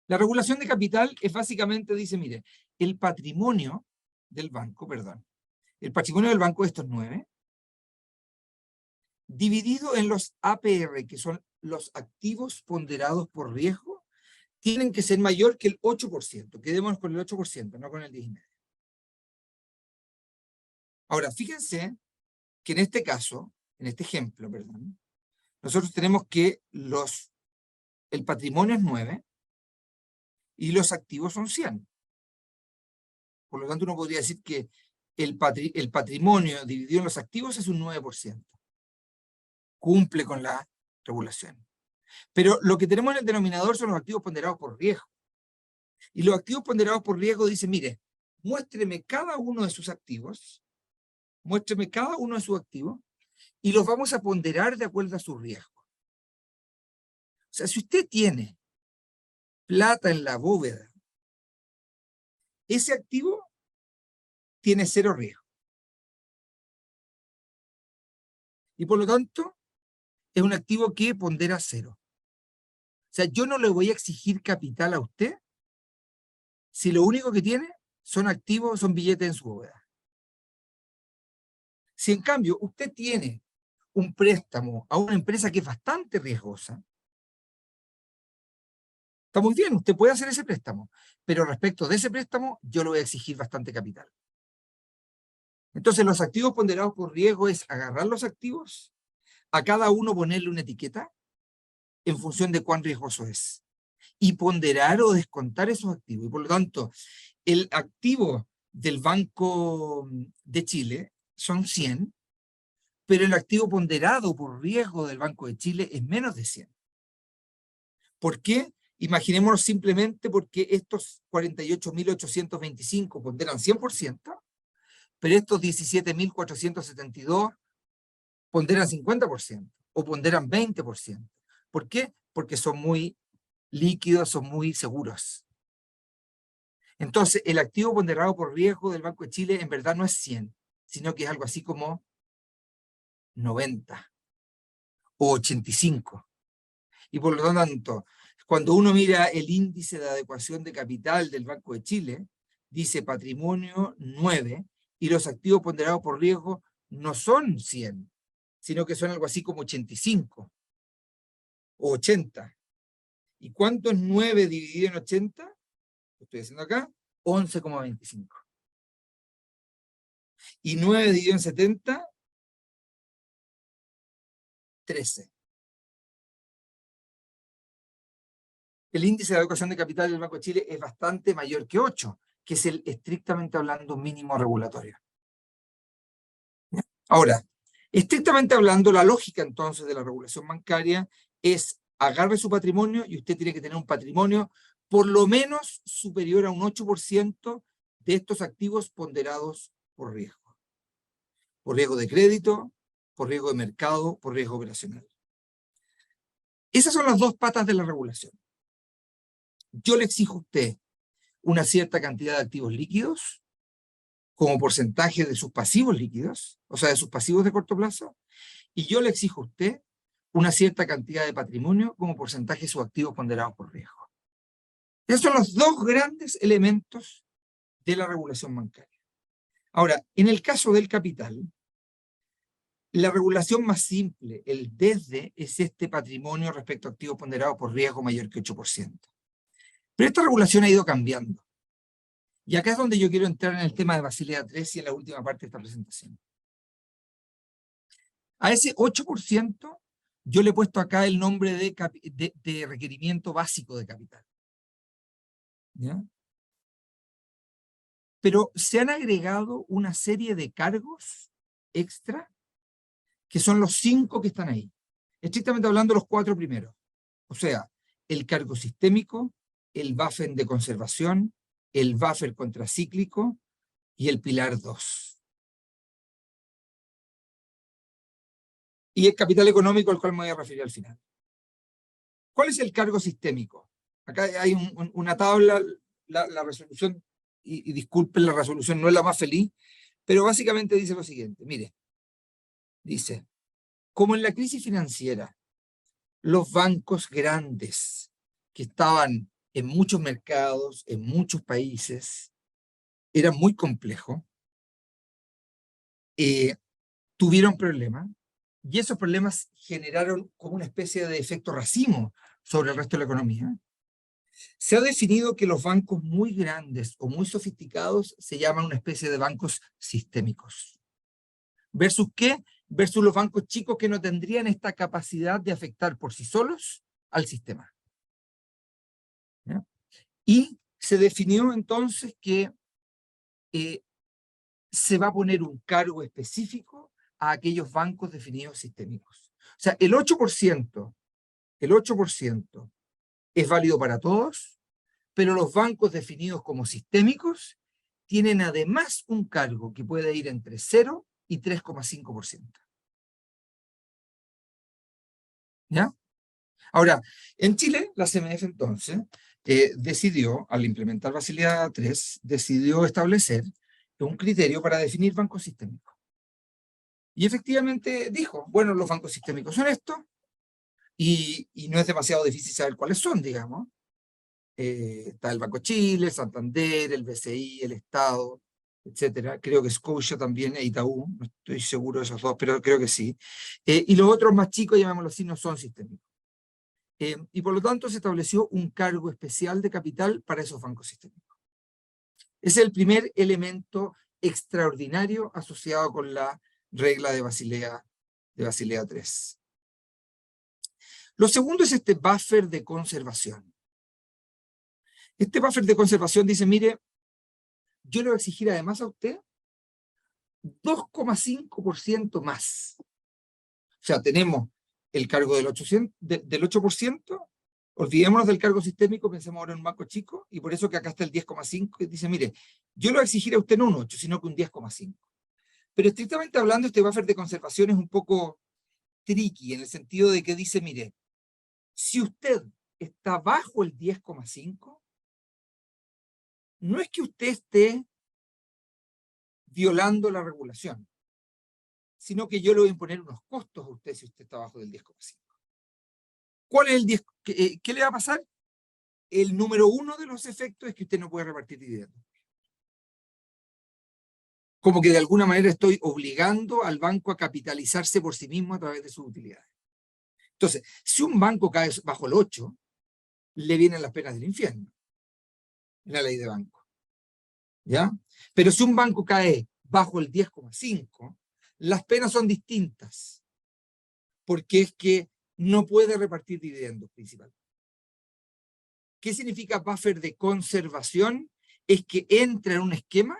La regulación de capital es básicamente, dice, mire, el patrimonio del banco, el patrimonio del banco, estos 9, dividido en los APR, que son los activos ponderados por riesgo, tienen que ser mayor que el 8%. Quedémonos con el 8%, no con el 10,5%. Ahora, fíjense que en este caso, en este ejemplo, nosotros tenemos que el patrimonio es 9 y los activos son 100. Por lo tanto, uno podría decir que el patrimonio dividido en los activos es un 9%. Cumple con la regulación. Pero lo que tenemos en el denominador son los activos ponderados por riesgo. Y los activos ponderados por riesgo dicen, mire, muéstreme cada uno de sus activos, y los vamos a ponderar de acuerdo a su riesgo. O sea, si usted tiene plata en la bóveda, ese activo tiene 0 riesgo. Y por lo tanto, es un activo que pondera 0. O sea, yo no le voy a exigir capital a usted si lo único que tiene son activos, son billetes en su bóveda. Si en cambio usted tiene un préstamo a una empresa que es bastante riesgosa, está muy bien, usted puede hacer ese préstamo, pero respecto de ese préstamo yo le voy a exigir bastante capital. Entonces los activos ponderados por riesgo es agarrar los activos, a cada uno ponerle una etiqueta en función de cuán riesgoso es, y ponderar o descontar esos activos. Y por lo tanto, el activo del Banco de Chile son 100, pero el activo ponderado por riesgo del Banco de Chile es menos de 100. ¿Por qué? Imaginémonos simplemente porque estos 48.825 ponderan 100%, pero estos 17.472 ponderan 50% o ponderan 20%. ¿Por qué? Porque son muy líquidos, son muy seguros. Entonces, el activo ponderado por riesgo del Banco de Chile en verdad no es 100, sino que es algo así como 90 o 85. Y por lo tanto, cuando uno mira el índice de adecuación de capital del Banco de Chile, dice patrimonio 9 y los activos ponderados por riesgo no son 100, sino que son algo así como 85 o 80. ¿Y cuánto es 9 dividido en 80? Lo estoy haciendo acá, 11,25. Y 9 dividido en 70, 13. El índice de adecuación de capital del Banco de Chile es bastante mayor que 8, que es el estrictamente hablando mínimo regulatorio. Ahora, estrictamente hablando, la lógica entonces de la regulación bancaria es agarre su patrimonio y usted tiene que tener un patrimonio por lo menos superior a un 8% de estos activos ponderados por riesgo. Por riesgo de crédito, por riesgo de mercado, por riesgo operacional. Esas son las dos patas de la regulación. Yo le exijo a usted una cierta cantidad de activos líquidos como porcentaje de sus pasivos líquidos, o sea, de sus pasivos de corto plazo, y yo le exijo a usted una cierta cantidad de patrimonio como porcentaje de sus activos ponderados por riesgo. Esos son los dos grandes elementos de la regulación bancaria. Ahora, en el caso del capital, la regulación más simple, el desde, es este patrimonio respecto a activos ponderados por riesgo mayor que 8%. Pero esta regulación ha ido cambiando. Y acá es donde yo quiero entrar en el tema de Basilea III y en la última parte de esta presentación. A ese 8% yo le he puesto acá el nombre de requerimiento básico de capital. ¿Ya? Pero se han agregado una serie de cargos extra que son los 5 que están ahí. Estrictamente hablando, los 4 primeros. O sea, el cargo sistémico, el buffer de conservación, el buffer contracíclico y el pilar 2. Y el capital económico al cual me voy a referir al final. ¿Cuál es el cargo sistémico? Acá hay una tabla, la resolución, y disculpen, la resolución no es la más feliz, pero básicamente dice lo siguiente, mire, dice, como en la crisis financiera, los bancos grandes que estaban en muchos mercados, en muchos países, eran muy complejos, tuvieron problemas, y esos problemas generaron como una especie de efecto racimo sobre el resto de la economía. Se ha definido que los bancos muy grandes o muy sofisticados se llaman una especie de bancos sistémicos. ¿Versus qué? Versus los bancos chicos que no tendrían esta capacidad de afectar por sí solos al sistema. ¿Ya? Y se definió entonces que se va a poner un cargo específico a aquellos bancos definidos sistémicos. O sea, el 8% es válido para todos, pero los bancos definidos como sistémicos tienen además un cargo que puede ir entre 0 y 3,5%. ¿Ya? Ahora, en Chile, la CMF entonces decidió, al implementar Basilea III, decidió establecer un criterio para definir bancos sistémicos. Y efectivamente dijo, bueno, los bancos sistémicos son estos, y no es demasiado difícil saber cuáles son, digamos. Está el Banco Chile, Santander, el BCI, el Estado, etcétera. Creo que Scotia también, e Itaú, no estoy seguro de esos dos, pero creo que sí. Y los otros más chicos, llamémoslo así, no son sistémicos. Y por lo tanto se estableció un cargo especial de capital para esos bancos sistémicos. Ese es el primer elemento extraordinario asociado con la regla de Basilea III. Lo segundo es este buffer de conservación. Este buffer de conservación dice, mire, yo le voy a exigir además a usted 2,5% más. O sea, tenemos el cargo del 8%, olvidémonos del cargo sistémico, pensemos ahora en un banco chico, y por eso que acá está el 10,5%, que dice, mire, yo le voy a exigir a usted no un 8, sino que un 10,5%. Pero estrictamente hablando, este buffer de conservación es un poco tricky, en el sentido de que dice, mire, si usted está bajo el 10,5%, no es que usted esté violando la regulación, sino que yo le voy a imponer unos costos a usted si usted está bajo del 10,5. ¿Cuál es el 10? ¿Qué le va a pasar? El número uno de los efectos es que usted no puede repartir dividendos. Como que de alguna manera estoy obligando al banco a capitalizarse por sí mismo a través de sus utilidades. Entonces, si un banco cae bajo el 8, le vienen las penas del infierno, en la ley de banco. ¿Ya? Pero si un banco cae bajo el 10,5, las penas son distintas, porque es que no puede repartir dividendos principalmente. ¿Qué significa buffer de conservación? Es que entra en un esquema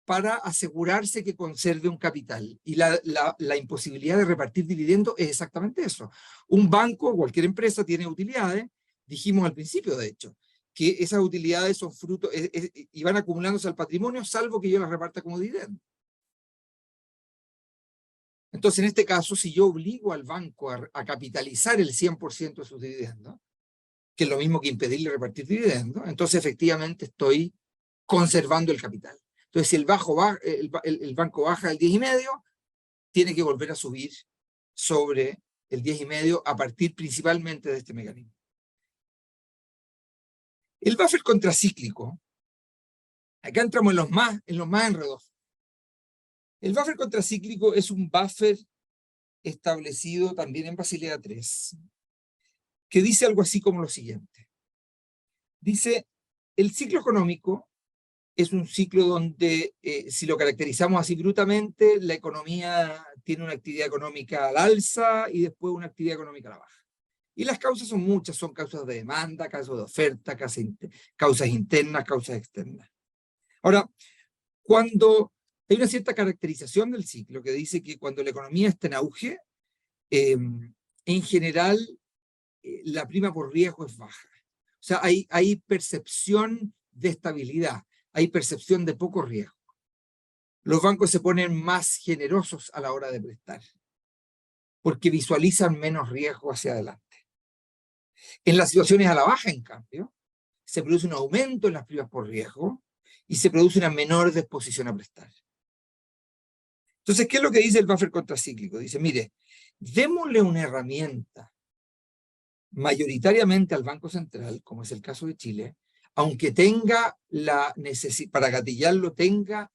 para asegurarse que conserve un capital. Y la imposibilidad de repartir dividendos es exactamente eso. Un banco o cualquier empresa tiene utilidades, dijimos al principio de hecho, que esas utilidades son fruto y van acumulándose al patrimonio, salvo que yo las reparta como dividendo. Entonces, en este caso, si yo obligo al banco a capitalizar el 100% de sus dividendos, que es lo mismo que impedirle repartir dividendos, entonces efectivamente estoy conservando el capital. Entonces, si el banco baja el 10,5, tiene que volver a subir sobre el 10,5 a partir principalmente de este mecanismo. El buffer contracíclico, acá entramos en los más enredosos. El buffer contracíclico es un buffer establecido también en Basilea III, que dice algo así como lo siguiente. Dice, el ciclo económico es un ciclo donde, si lo caracterizamos así brutamente, la economía tiene una actividad económica al alza y después una actividad económica a la baja. Y las causas son muchas, son causas de demanda, causas de oferta, causas internas, causas externas. Ahora, cuando hay una cierta caracterización del ciclo que dice que cuando la economía está en auge, en general la prima por riesgo es baja. O sea, hay percepción de estabilidad, hay percepción de poco riesgo. Los bancos se ponen más generosos a la hora de prestar, porque visualizan menos riesgo hacia adelante. En las situaciones a la baja, en cambio, se produce un aumento en las primas por riesgo y se produce una menor disposición a prestar. Entonces, ¿qué es lo que dice el buffer contracíclico? Dice, mire, démosle una herramienta mayoritariamente al Banco Central, como es el caso de Chile, aunque tenga la necesidad, para gatillarlo, tenga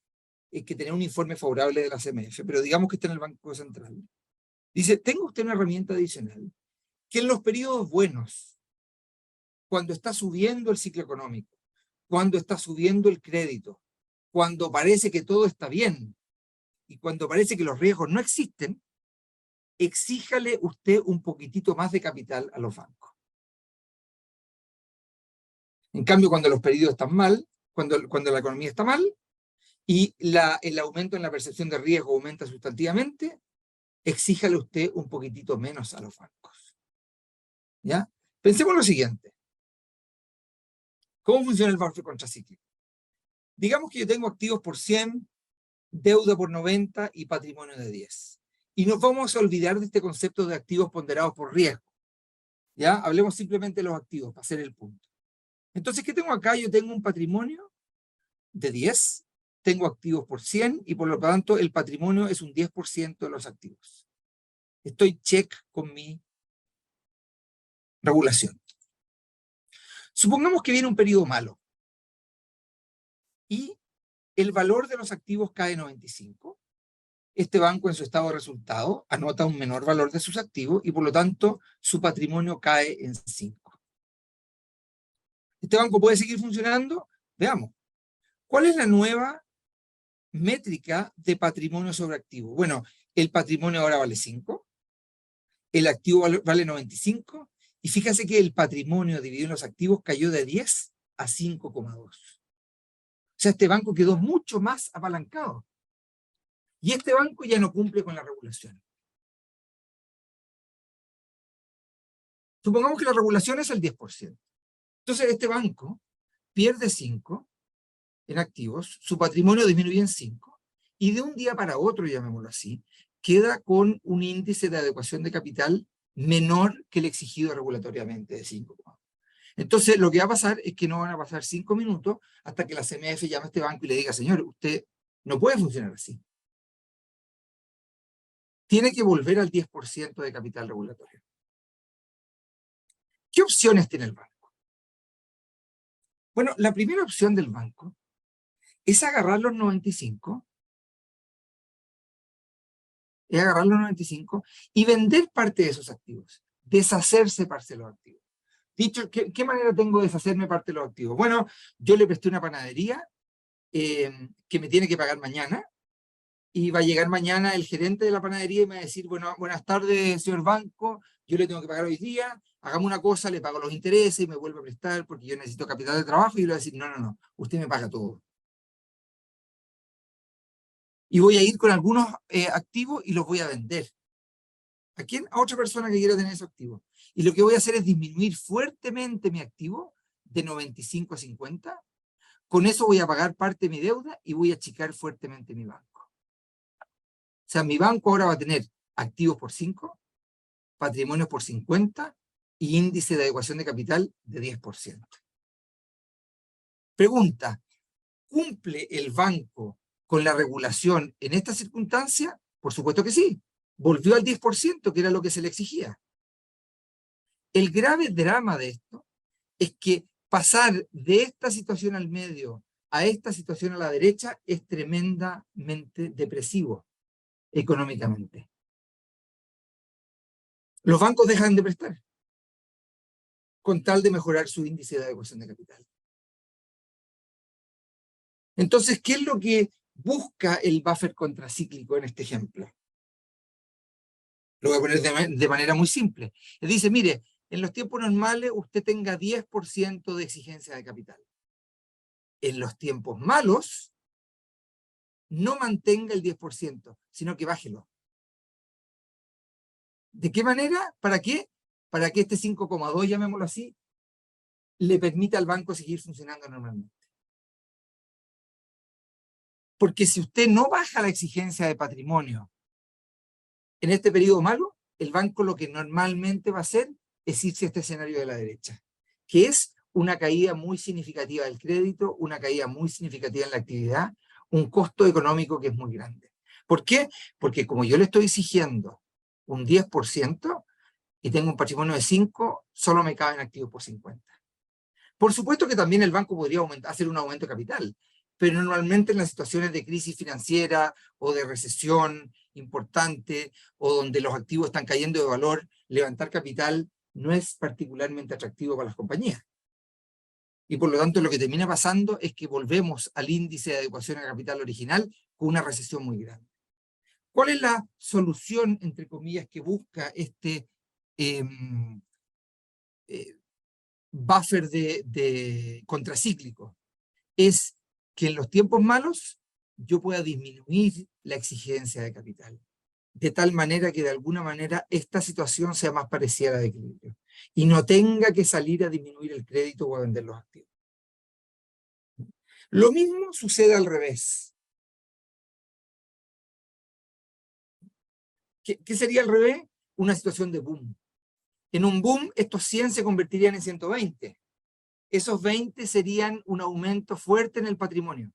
que tener un informe favorable de la CMF, pero digamos que está en el Banco Central. Dice, tenga usted una herramienta adicional, que en los periodos buenos, cuando está subiendo el ciclo económico, cuando está subiendo el crédito, cuando parece que todo está bien, y cuando parece que los riesgos no existen, exíjale usted un poquitito más de capital a los bancos. En cambio, cuando los periodos están mal, cuando la economía está mal, y el aumento en la percepción de riesgo aumenta sustantivamente, exíjale usted un poquitito menos a los bancos. ¿Ya? Pensemos lo siguiente. ¿Cómo funciona el buffer contracíclico? Digamos que yo tengo activos por 100, deuda por 90 y patrimonio de 10. Y nos vamos a olvidar de este concepto de activos ponderados por riesgo. ¿Ya? Hablemos simplemente de los activos, para hacer el punto. Entonces, ¿qué tengo acá? Yo tengo un patrimonio de 10, tengo activos por 100 y por lo tanto el patrimonio es un 10% de los activos. Estoy check con mi regulación. Supongamos que viene un periodo malo y el valor de los activos cae 95. Este banco en su estado de resultado anota un menor valor de sus activos y por lo tanto su patrimonio cae en 5. ¿Este banco puede seguir funcionando? Veamos. ¿Cuál es la nueva métrica de patrimonio sobre activo? Bueno, el patrimonio ahora vale 5, el activo vale 95, y fíjate que el patrimonio dividido en los activos cayó de 10 a 5,2. O sea, este banco quedó mucho más apalancado. Y este banco ya no cumple con la regulación. Supongamos que la regulación es el 10%. Entonces este banco pierde 5 en activos, su patrimonio disminuye en 5, y de un día para otro, llamémoslo así, queda con un índice de adecuación de capital menor que el exigido regulatoriamente de 5. Entonces lo que va a pasar es que no van a pasar 5 minutos hasta que la CMF llame a este banco y le diga, señor, usted no puede funcionar así. Tiene que volver al 10% de capital regulatorio. ¿Qué opciones tiene el banco? Bueno, la primera opción del banco es agarrar los 95, y vender parte de esos activos, deshacerse parte de los activos. Dicho, ¿qué manera tengo de deshacerme parte de los activos? Bueno, yo le presté una panadería que me tiene que pagar mañana, y va a llegar mañana el gerente de la panadería y me va a decir, bueno, buenas tardes, señor banco, yo le tengo que pagar hoy día, hagamos una cosa, le pago los intereses y me vuelve a prestar porque yo necesito capital de trabajo, y yo le voy a decir, no, usted me paga todo. Y voy a ir con algunos activos y los voy a vender. ¿A quién? A otra persona que quiera tener esos activos. Y lo que voy a hacer es disminuir fuertemente mi activo de 95 a 50. Con eso voy a pagar parte de mi deuda y voy a achicar fuertemente mi banco. O sea, mi banco ahora va a tener activos por 5, patrimonios por 50 y índice de adecuación de capital de 10%. Pregunta, ¿cumple el banco con la regulación en esta circunstancia? Por supuesto que sí. Volvió al 10%, que era lo que se le exigía. El grave drama de esto es que pasar de esta situación al medio a esta situación a la derecha es tremendamente depresivo económicamente. Los bancos dejan de prestar con tal de mejorar su índice de adecuación de capital. Entonces, ¿qué es lo que busca el buffer contracíclico en este ejemplo? Lo voy a poner de manera muy simple. Le dice, mire, en los tiempos normales usted tenga 10% de exigencia de capital. En los tiempos malos, no mantenga el 10%, sino que bájelo. ¿De qué manera? ¿Para qué? Para que este 5,2, llamémoslo así, le permita al banco seguir funcionando normalmente. Porque si usted no baja la exigencia de patrimonio en este periodo malo, el banco lo que normalmente va a hacer es irse a este escenario de la derecha, que es una caída muy significativa del crédito, una caída muy significativa en la actividad, un costo económico que es muy grande. ¿Por qué? Porque como yo le estoy exigiendo un 10% y tengo un patrimonio de 5, solo me caben activos por 50. Por supuesto que también el banco podría hacer un aumento de capital, pero normalmente en las situaciones de crisis financiera o de recesión importante o donde los activos están cayendo de valor, levantar capital no es particularmente atractivo para las compañías. Y por lo tanto lo que termina pasando es que volvemos al índice de adecuación a capital original con una recesión muy grande. ¿Cuál es la solución, entre comillas, que busca este buffer de contracíclico? Es que en los tiempos malos yo pueda disminuir la exigencia de capital, de tal manera que de alguna manera esta situación sea más parecida a la de equilibrio y no tenga que salir a disminuir el crédito o a vender los activos. Lo mismo sucede al revés. ¿Qué sería al revés? Una situación de boom. En un boom, estos 100 se convertirían en 120. Esos 20 serían un aumento fuerte en el patrimonio.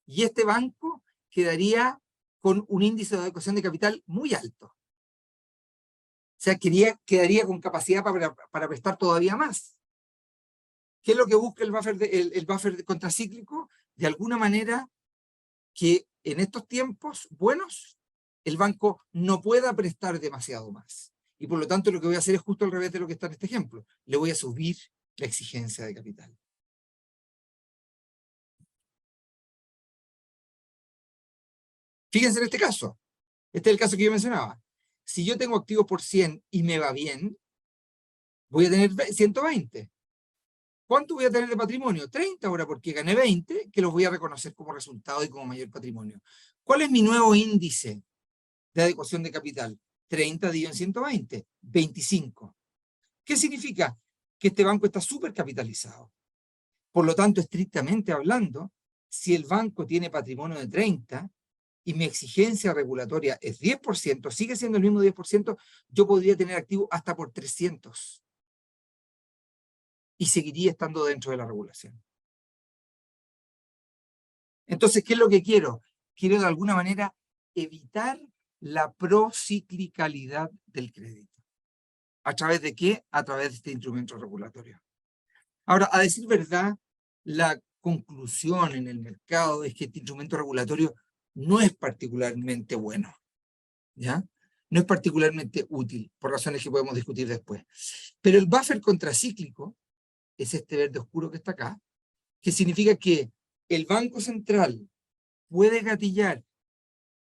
Y este banco quedaría con un índice de adecuación de capital muy alto. O sea, quedaría con capacidad para prestar todavía más. ¿Qué es lo que busca el buffer contracíclico? De alguna manera, que en estos tiempos buenos, el banco no pueda prestar demasiado más. Y por lo tanto, lo que voy a hacer es justo al revés de lo que está en este ejemplo. Le voy a subir la exigencia de capital. Fíjense en este caso. Este es el caso que yo mencionaba. Si yo tengo activos por 100 y me va bien, voy a tener 120. ¿Cuánto voy a tener de patrimonio? 30 ahora, porque gané 20, que los voy a reconocer como resultado y como mayor patrimonio. ¿Cuál es mi nuevo índice de adecuación de capital? 30 dividido en 120, 25. ¿Qué significa? Que este banco está súper capitalizado. Por lo tanto, estrictamente hablando, si el banco tiene patrimonio de 30 y mi exigencia regulatoria es 10%, sigue siendo el mismo 10%, yo podría tener activo hasta por 300. Y seguiría estando dentro de la regulación. Entonces, ¿qué es lo que quiero? Quiero de alguna manera evitar la prociclicalidad del crédito. ¿A través de qué? A través de este instrumento regulatorio. Ahora, a decir verdad, la conclusión en el mercado es que este instrumento regulatorio no es particularmente bueno, ¿ya? No es particularmente útil, por razones que podemos discutir después. Pero el buffer contracíclico es este verde oscuro que está acá, que significa que el Banco Central puede gatillar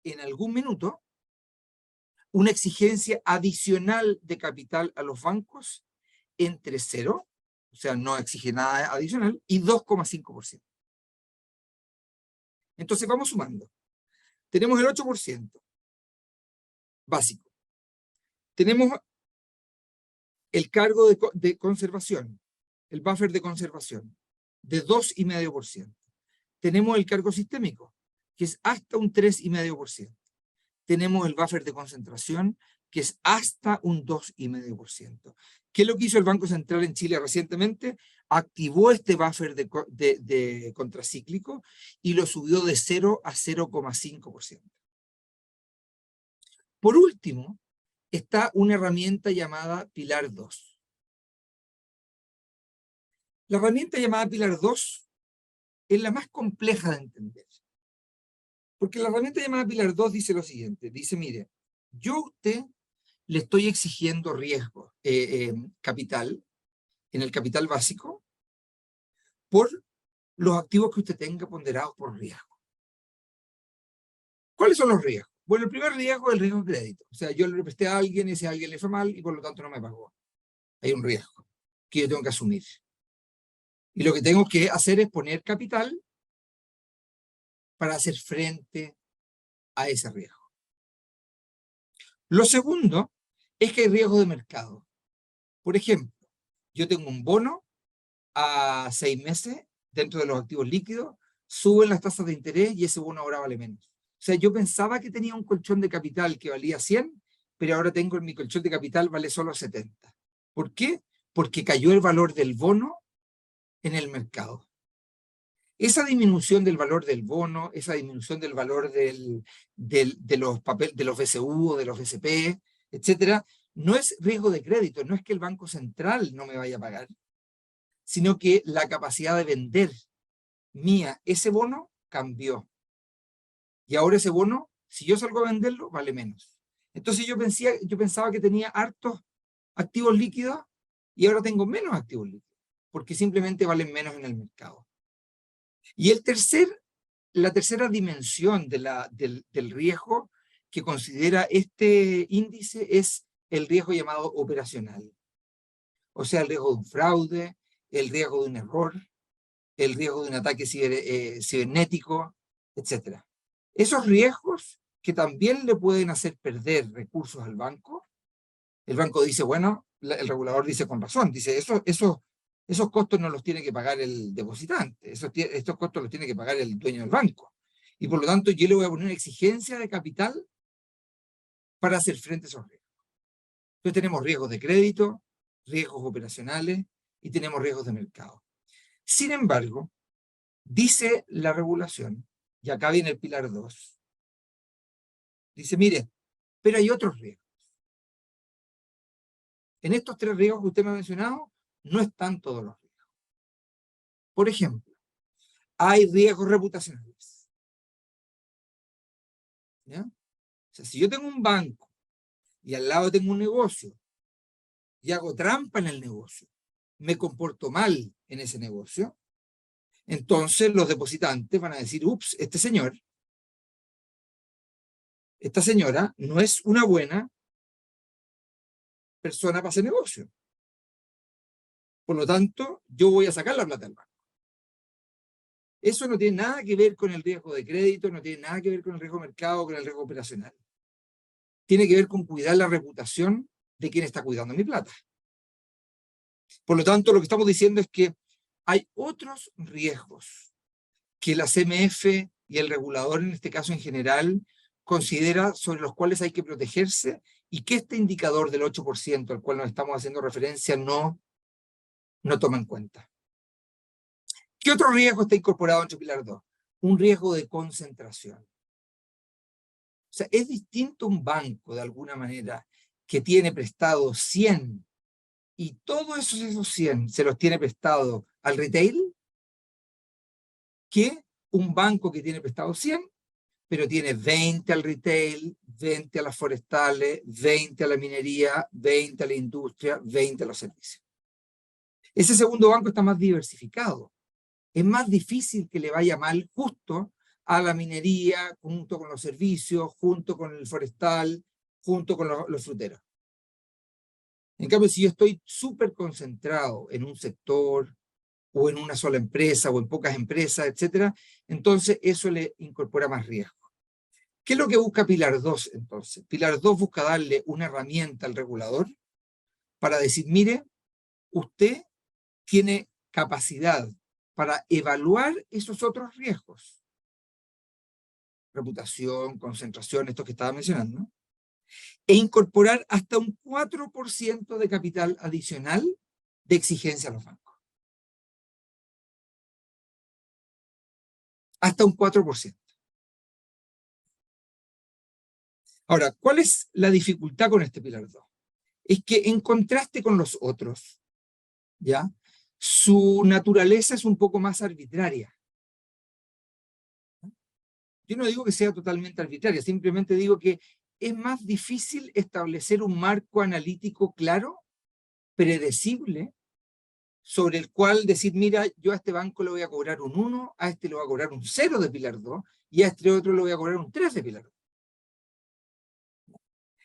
en algún minuto una exigencia adicional de capital a los bancos entre 0, o sea, no exige nada adicional, y 2,5%. Entonces vamos sumando. Tenemos el 8% básico. Tenemos el cargo de conservación, el buffer de conservación, de 2,5%. Tenemos el cargo sistémico, que es hasta un 3,5%. Tenemos el buffer de concentración, que es hasta un 2,5%. ¿Qué es lo que hizo el Banco Central en Chile recientemente? Activó este buffer de contracíclico y lo subió de 0 a 0,5%. Por último, está una herramienta llamada Pilar 2. La herramienta llamada Pilar 2 es la más compleja de entender. Porque la herramienta llamada Pilar 2 dice lo siguiente. Dice, mire, yo a usted le estoy exigiendo riesgo, capital, en el capital básico, por los activos que usted tenga ponderados por riesgo. ¿Cuáles son los riesgos? Bueno, el primer riesgo es el riesgo de crédito. O sea, yo le presté a alguien y ese alguien le fue mal y por lo tanto no me pagó. Hay un riesgo que yo tengo que asumir. Y lo que tengo que hacer es poner capital para hacer frente a ese riesgo. Lo segundo es que hay riesgo de mercado. Por ejemplo, yo tengo un bono a 6 meses dentro de los activos líquidos, suben las tasas de interés y ese bono ahora vale menos. O sea, yo pensaba que tenía un colchón de capital que valía 100, pero ahora tengo en mi colchón de capital vale solo 70. ¿Por qué? Porque cayó el valor del bono en el mercado. Esa disminución del valor del bono, esa disminución del valor de los BCU o de los BCP, etcétera, no es riesgo de crédito, no es que el Banco Central no me vaya a pagar, sino que la capacidad de vender mía ese bono cambió. Y ahora ese bono, si yo salgo a venderlo, vale menos. Entonces yo pensaba que tenía hartos activos líquidos y ahora tengo menos activos líquidos, porque simplemente valen menos en el mercado. Y la tercera dimensión del riesgo que considera este índice es el riesgo llamado operacional. O sea, el riesgo de un fraude, el riesgo de un error, el riesgo de un ataque cibernético, etc. Esos riesgos que también le pueden hacer perder recursos al banco, el banco dice, bueno, el regulador dice con razón, dice, esos costos no los tiene que pagar el depositante, estos costos los tiene que pagar el dueño del banco. Y por lo tanto yo le voy a poner una exigencia de capital para hacer frente a esos riesgos. Entonces tenemos riesgos de crédito, riesgos operacionales y tenemos riesgos de mercado. Sin embargo, dice la regulación, y acá viene el pilar 2, dice, mire, pero hay otros riesgos. En estos 3 riesgos que usted me ha mencionado, no están todos los riesgos. Por ejemplo, hay riesgos reputacionales. ¿Ya? O sea, si yo tengo un banco y al lado tengo un negocio y hago trampa en el negocio, me comporto mal en ese negocio, entonces los depositantes van a decir, ups, esta señora no es una buena persona para hacer negocio. Por lo tanto, yo voy a sacar la plata del banco. Eso no tiene nada que ver con el riesgo de crédito, no tiene nada que ver con el riesgo de mercado, con el riesgo operacional. Tiene que ver con cuidar la reputación de quien está cuidando mi plata. Por lo tanto, lo que estamos diciendo es que hay otros riesgos que la CMF y el regulador, en este caso en general, considera sobre los cuales hay que protegerse y que este indicador del 8% al cual nos estamos haciendo referencia no toma en cuenta. ¿Qué otro riesgo está incorporado en pilar 2? Un riesgo de concentración. O sea, es distinto un banco, de alguna manera, que tiene prestado 100 y todos esos 100 se los tiene prestado al retail, que un banco que tiene prestado 100, pero tiene 20 al retail, 20 a las forestales, 20 a la minería, 20 a la industria, 20 a los servicios. Ese segundo banco está más diversificado. Es más difícil que le vaya mal justo a la minería, junto con los servicios, junto con el forestal, junto con los fruteros. En cambio, si yo estoy súper concentrado en un sector, o en una sola empresa, o en pocas empresas, etc., entonces eso le incorpora más riesgo. ¿Qué es lo que busca Pilar 2 entonces? Pilar 2 busca darle una herramienta al regulador para decir, mire, usted tiene capacidad para evaluar esos otros riesgos. Reputación, concentración, esto que estaba mencionando, e incorporar hasta un 4% de capital adicional de exigencia a los bancos. Hasta un 4%. Ahora, ¿cuál es la dificultad con este pilar 2? Es que en contraste con los otros, ¿ya?, su naturaleza es un poco más arbitraria. Yo no digo que sea totalmente arbitraria, simplemente digo que es más difícil establecer un marco analítico claro, predecible, sobre el cual decir, mira, yo a este banco le voy a cobrar un 1, a este le voy a cobrar un 0 de pilar 2, y a este otro le voy a cobrar un 3 de pilar 2.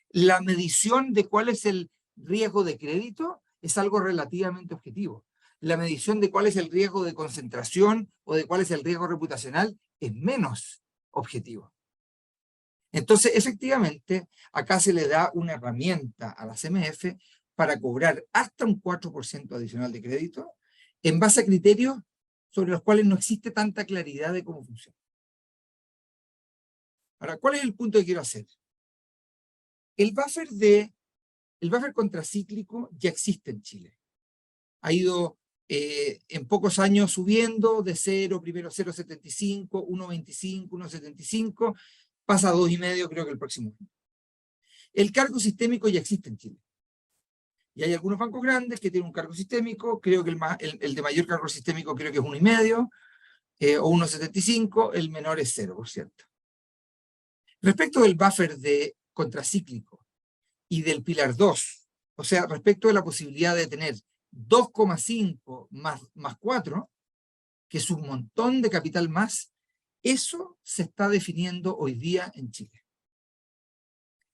La medición de cuál es el riesgo de crédito es algo relativamente objetivo. La medición de cuál es el riesgo de concentración o de cuál es el riesgo reputacional es menos objetivo. Entonces, efectivamente, acá se le da una herramienta a la CMF para cobrar hasta un 4% adicional de crédito en base a criterios sobre los cuales no existe tanta claridad de cómo funciona. Ahora, ¿cuál es el punto que quiero hacer? El buffer de el buffer contracíclico ya existe en Chile. Ha ido en pocos años subiendo de 0, primero 0,75, 1,25, 1,75, pasa a 2,5 creo que el próximo año. El cargo sistémico ya existe en Chile. Y hay algunos bancos grandes que tienen un cargo sistémico, creo que el de mayor cargo sistémico creo que es 1,5 o 1,75, el menor es 0%. Respecto del buffer de contracíclico y del pilar 2, o sea, respecto de la posibilidad de tener 2,5 más 4, que es un montón de capital más, eso se está definiendo hoy día en Chile.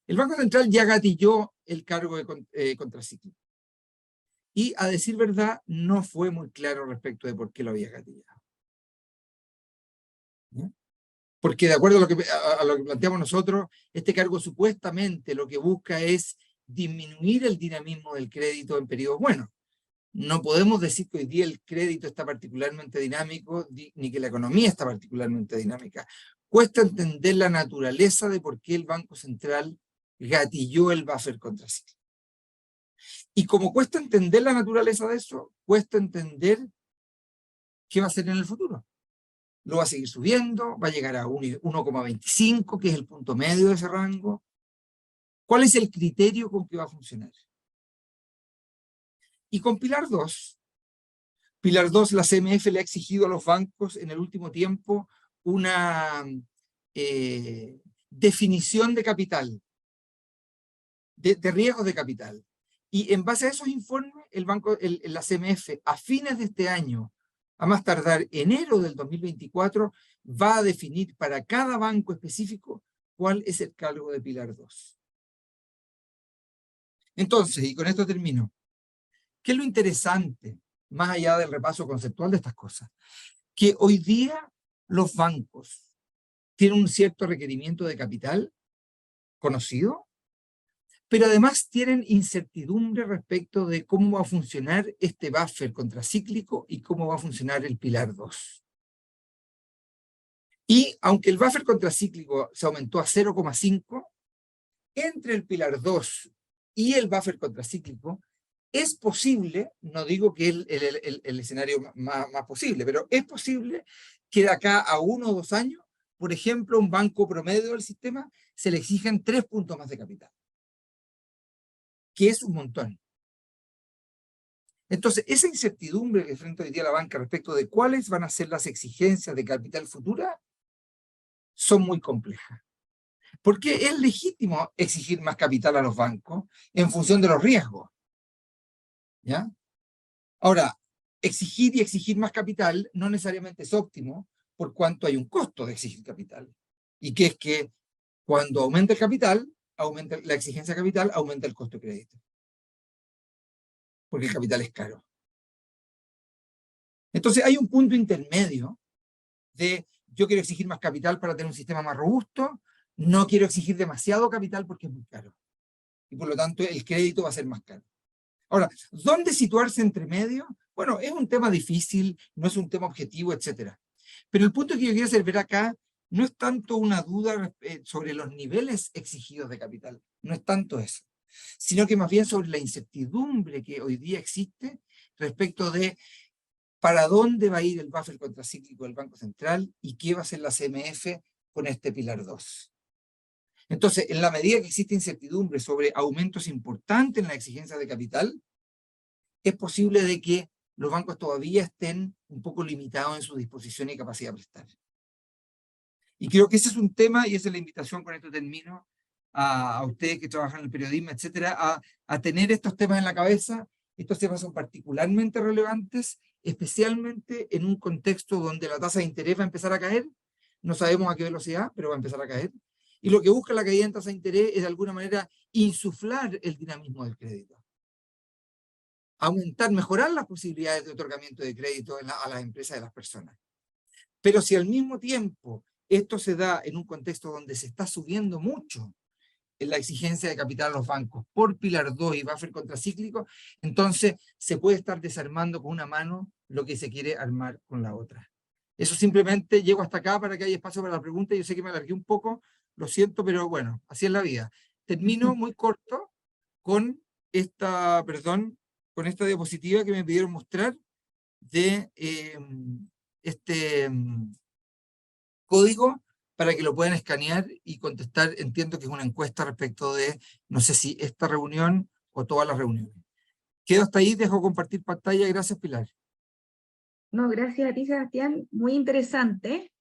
El Banco Central ya gatilló el cargo de contracíclico. Y a decir verdad, no fue muy claro respecto de por qué lo había gatillado. ¿Ya? Porque de acuerdo a lo que planteamos nosotros, este cargo supuestamente lo que busca es disminuir el dinamismo del crédito en periodos buenos. No podemos decir que hoy día el crédito está particularmente dinámico, ni que la economía está particularmente dinámica. Cuesta entender la naturaleza de por qué el Banco Central gatilló el buffer contracíclico. Y como cuesta entender la naturaleza de eso, cuesta entender qué va a hacer en el futuro. Lo va a seguir subiendo, va a llegar a 1,25, que es el punto medio de ese rango. ¿Cuál es el criterio con que va a funcionar? Y con Pilar 2, la CMF le ha exigido a los bancos en el último tiempo una definición de capital, de riesgos de capital. Y en base a esos informes, la CMF, a fines de este año, a más tardar enero del 2024, va a definir para cada banco específico cuál es el cargo de Pilar 2. Entonces, y con esto termino, ¿qué es lo interesante, más allá del repaso conceptual de estas cosas? Que hoy día los bancos tienen un cierto requerimiento de capital conocido, pero además tienen incertidumbre respecto de cómo va a funcionar este buffer contracíclico y cómo va a funcionar el pilar 2. Y aunque el buffer contracíclico se aumentó a 0,5, entre el pilar 2 y el buffer contracíclico, es posible, no digo que es el escenario más posible, pero es posible que de acá a 1 o 2 años, por ejemplo, un banco promedio del sistema se le exijan 3 puntos más de capital, que es un montón. Entonces, esa incertidumbre que enfrenta hoy día la banca respecto de cuáles van a ser las exigencias de capital futura son muy complejas. Porque es legítimo exigir más capital a los bancos en función de los riesgos. ¿Ya? Ahora, exigir más capital no necesariamente es óptimo por cuanto hay un costo de exigir capital. Y que es que cuando aumenta el capital, aumenta la exigencia de capital, aumenta el costo de crédito. Porque el capital es caro. Entonces hay un punto intermedio de yo quiero exigir más capital para tener un sistema más robusto, no quiero exigir demasiado capital porque es muy caro. Y por lo tanto el crédito va a ser más caro. Ahora, ¿dónde situarse entre medio? Bueno, es un tema difícil, no es un tema objetivo, etc. Pero el punto que yo quiero hacer ver acá no es tanto una duda sobre los niveles exigidos de capital, no es tanto eso, sino que más bien sobre la incertidumbre que hoy día existe respecto de para dónde va a ir el buffer contracíclico del Banco Central y qué va a hacer la CMF con este pilar 2. Entonces, en la medida que existe incertidumbre sobre aumentos importantes en la exigencia de capital, es posible de que los bancos todavía estén un poco limitados en su disposición y capacidad de prestar. Y creo que ese es un tema, y esa es la invitación, con esto termino, a ustedes que trabajan en el periodismo, etcétera, a tener estos temas en la cabeza. Estos temas son particularmente relevantes, especialmente en un contexto donde la tasa de interés va a empezar a caer. No sabemos a qué velocidad, pero va a empezar a caer. Y lo que busca la caída en tasa de interés es de alguna manera insuflar el dinamismo del crédito. Aumentar, mejorar las posibilidades de otorgamiento de crédito a las empresas y a las personas. Pero si al mismo tiempo esto se da en un contexto donde se está subiendo mucho en la exigencia de capital a los bancos por pilar 2 y buffer contracíclico, entonces se puede estar desarmando con una mano lo que se quiere armar con la otra. Eso simplemente llego hasta acá para que haya espacio para la pregunta. Yo sé que me alargué un poco, lo siento, pero bueno, así es la vida. Termino muy corto con con esta diapositiva que me pidieron mostrar de este código para que lo puedan escanear y contestar. Entiendo que es una encuesta respecto de, no sé si esta reunión o todas las reuniones. Quedo hasta ahí, dejo compartir pantalla. Gracias, Pilar. No, gracias a ti, Sebastián. Muy interesante.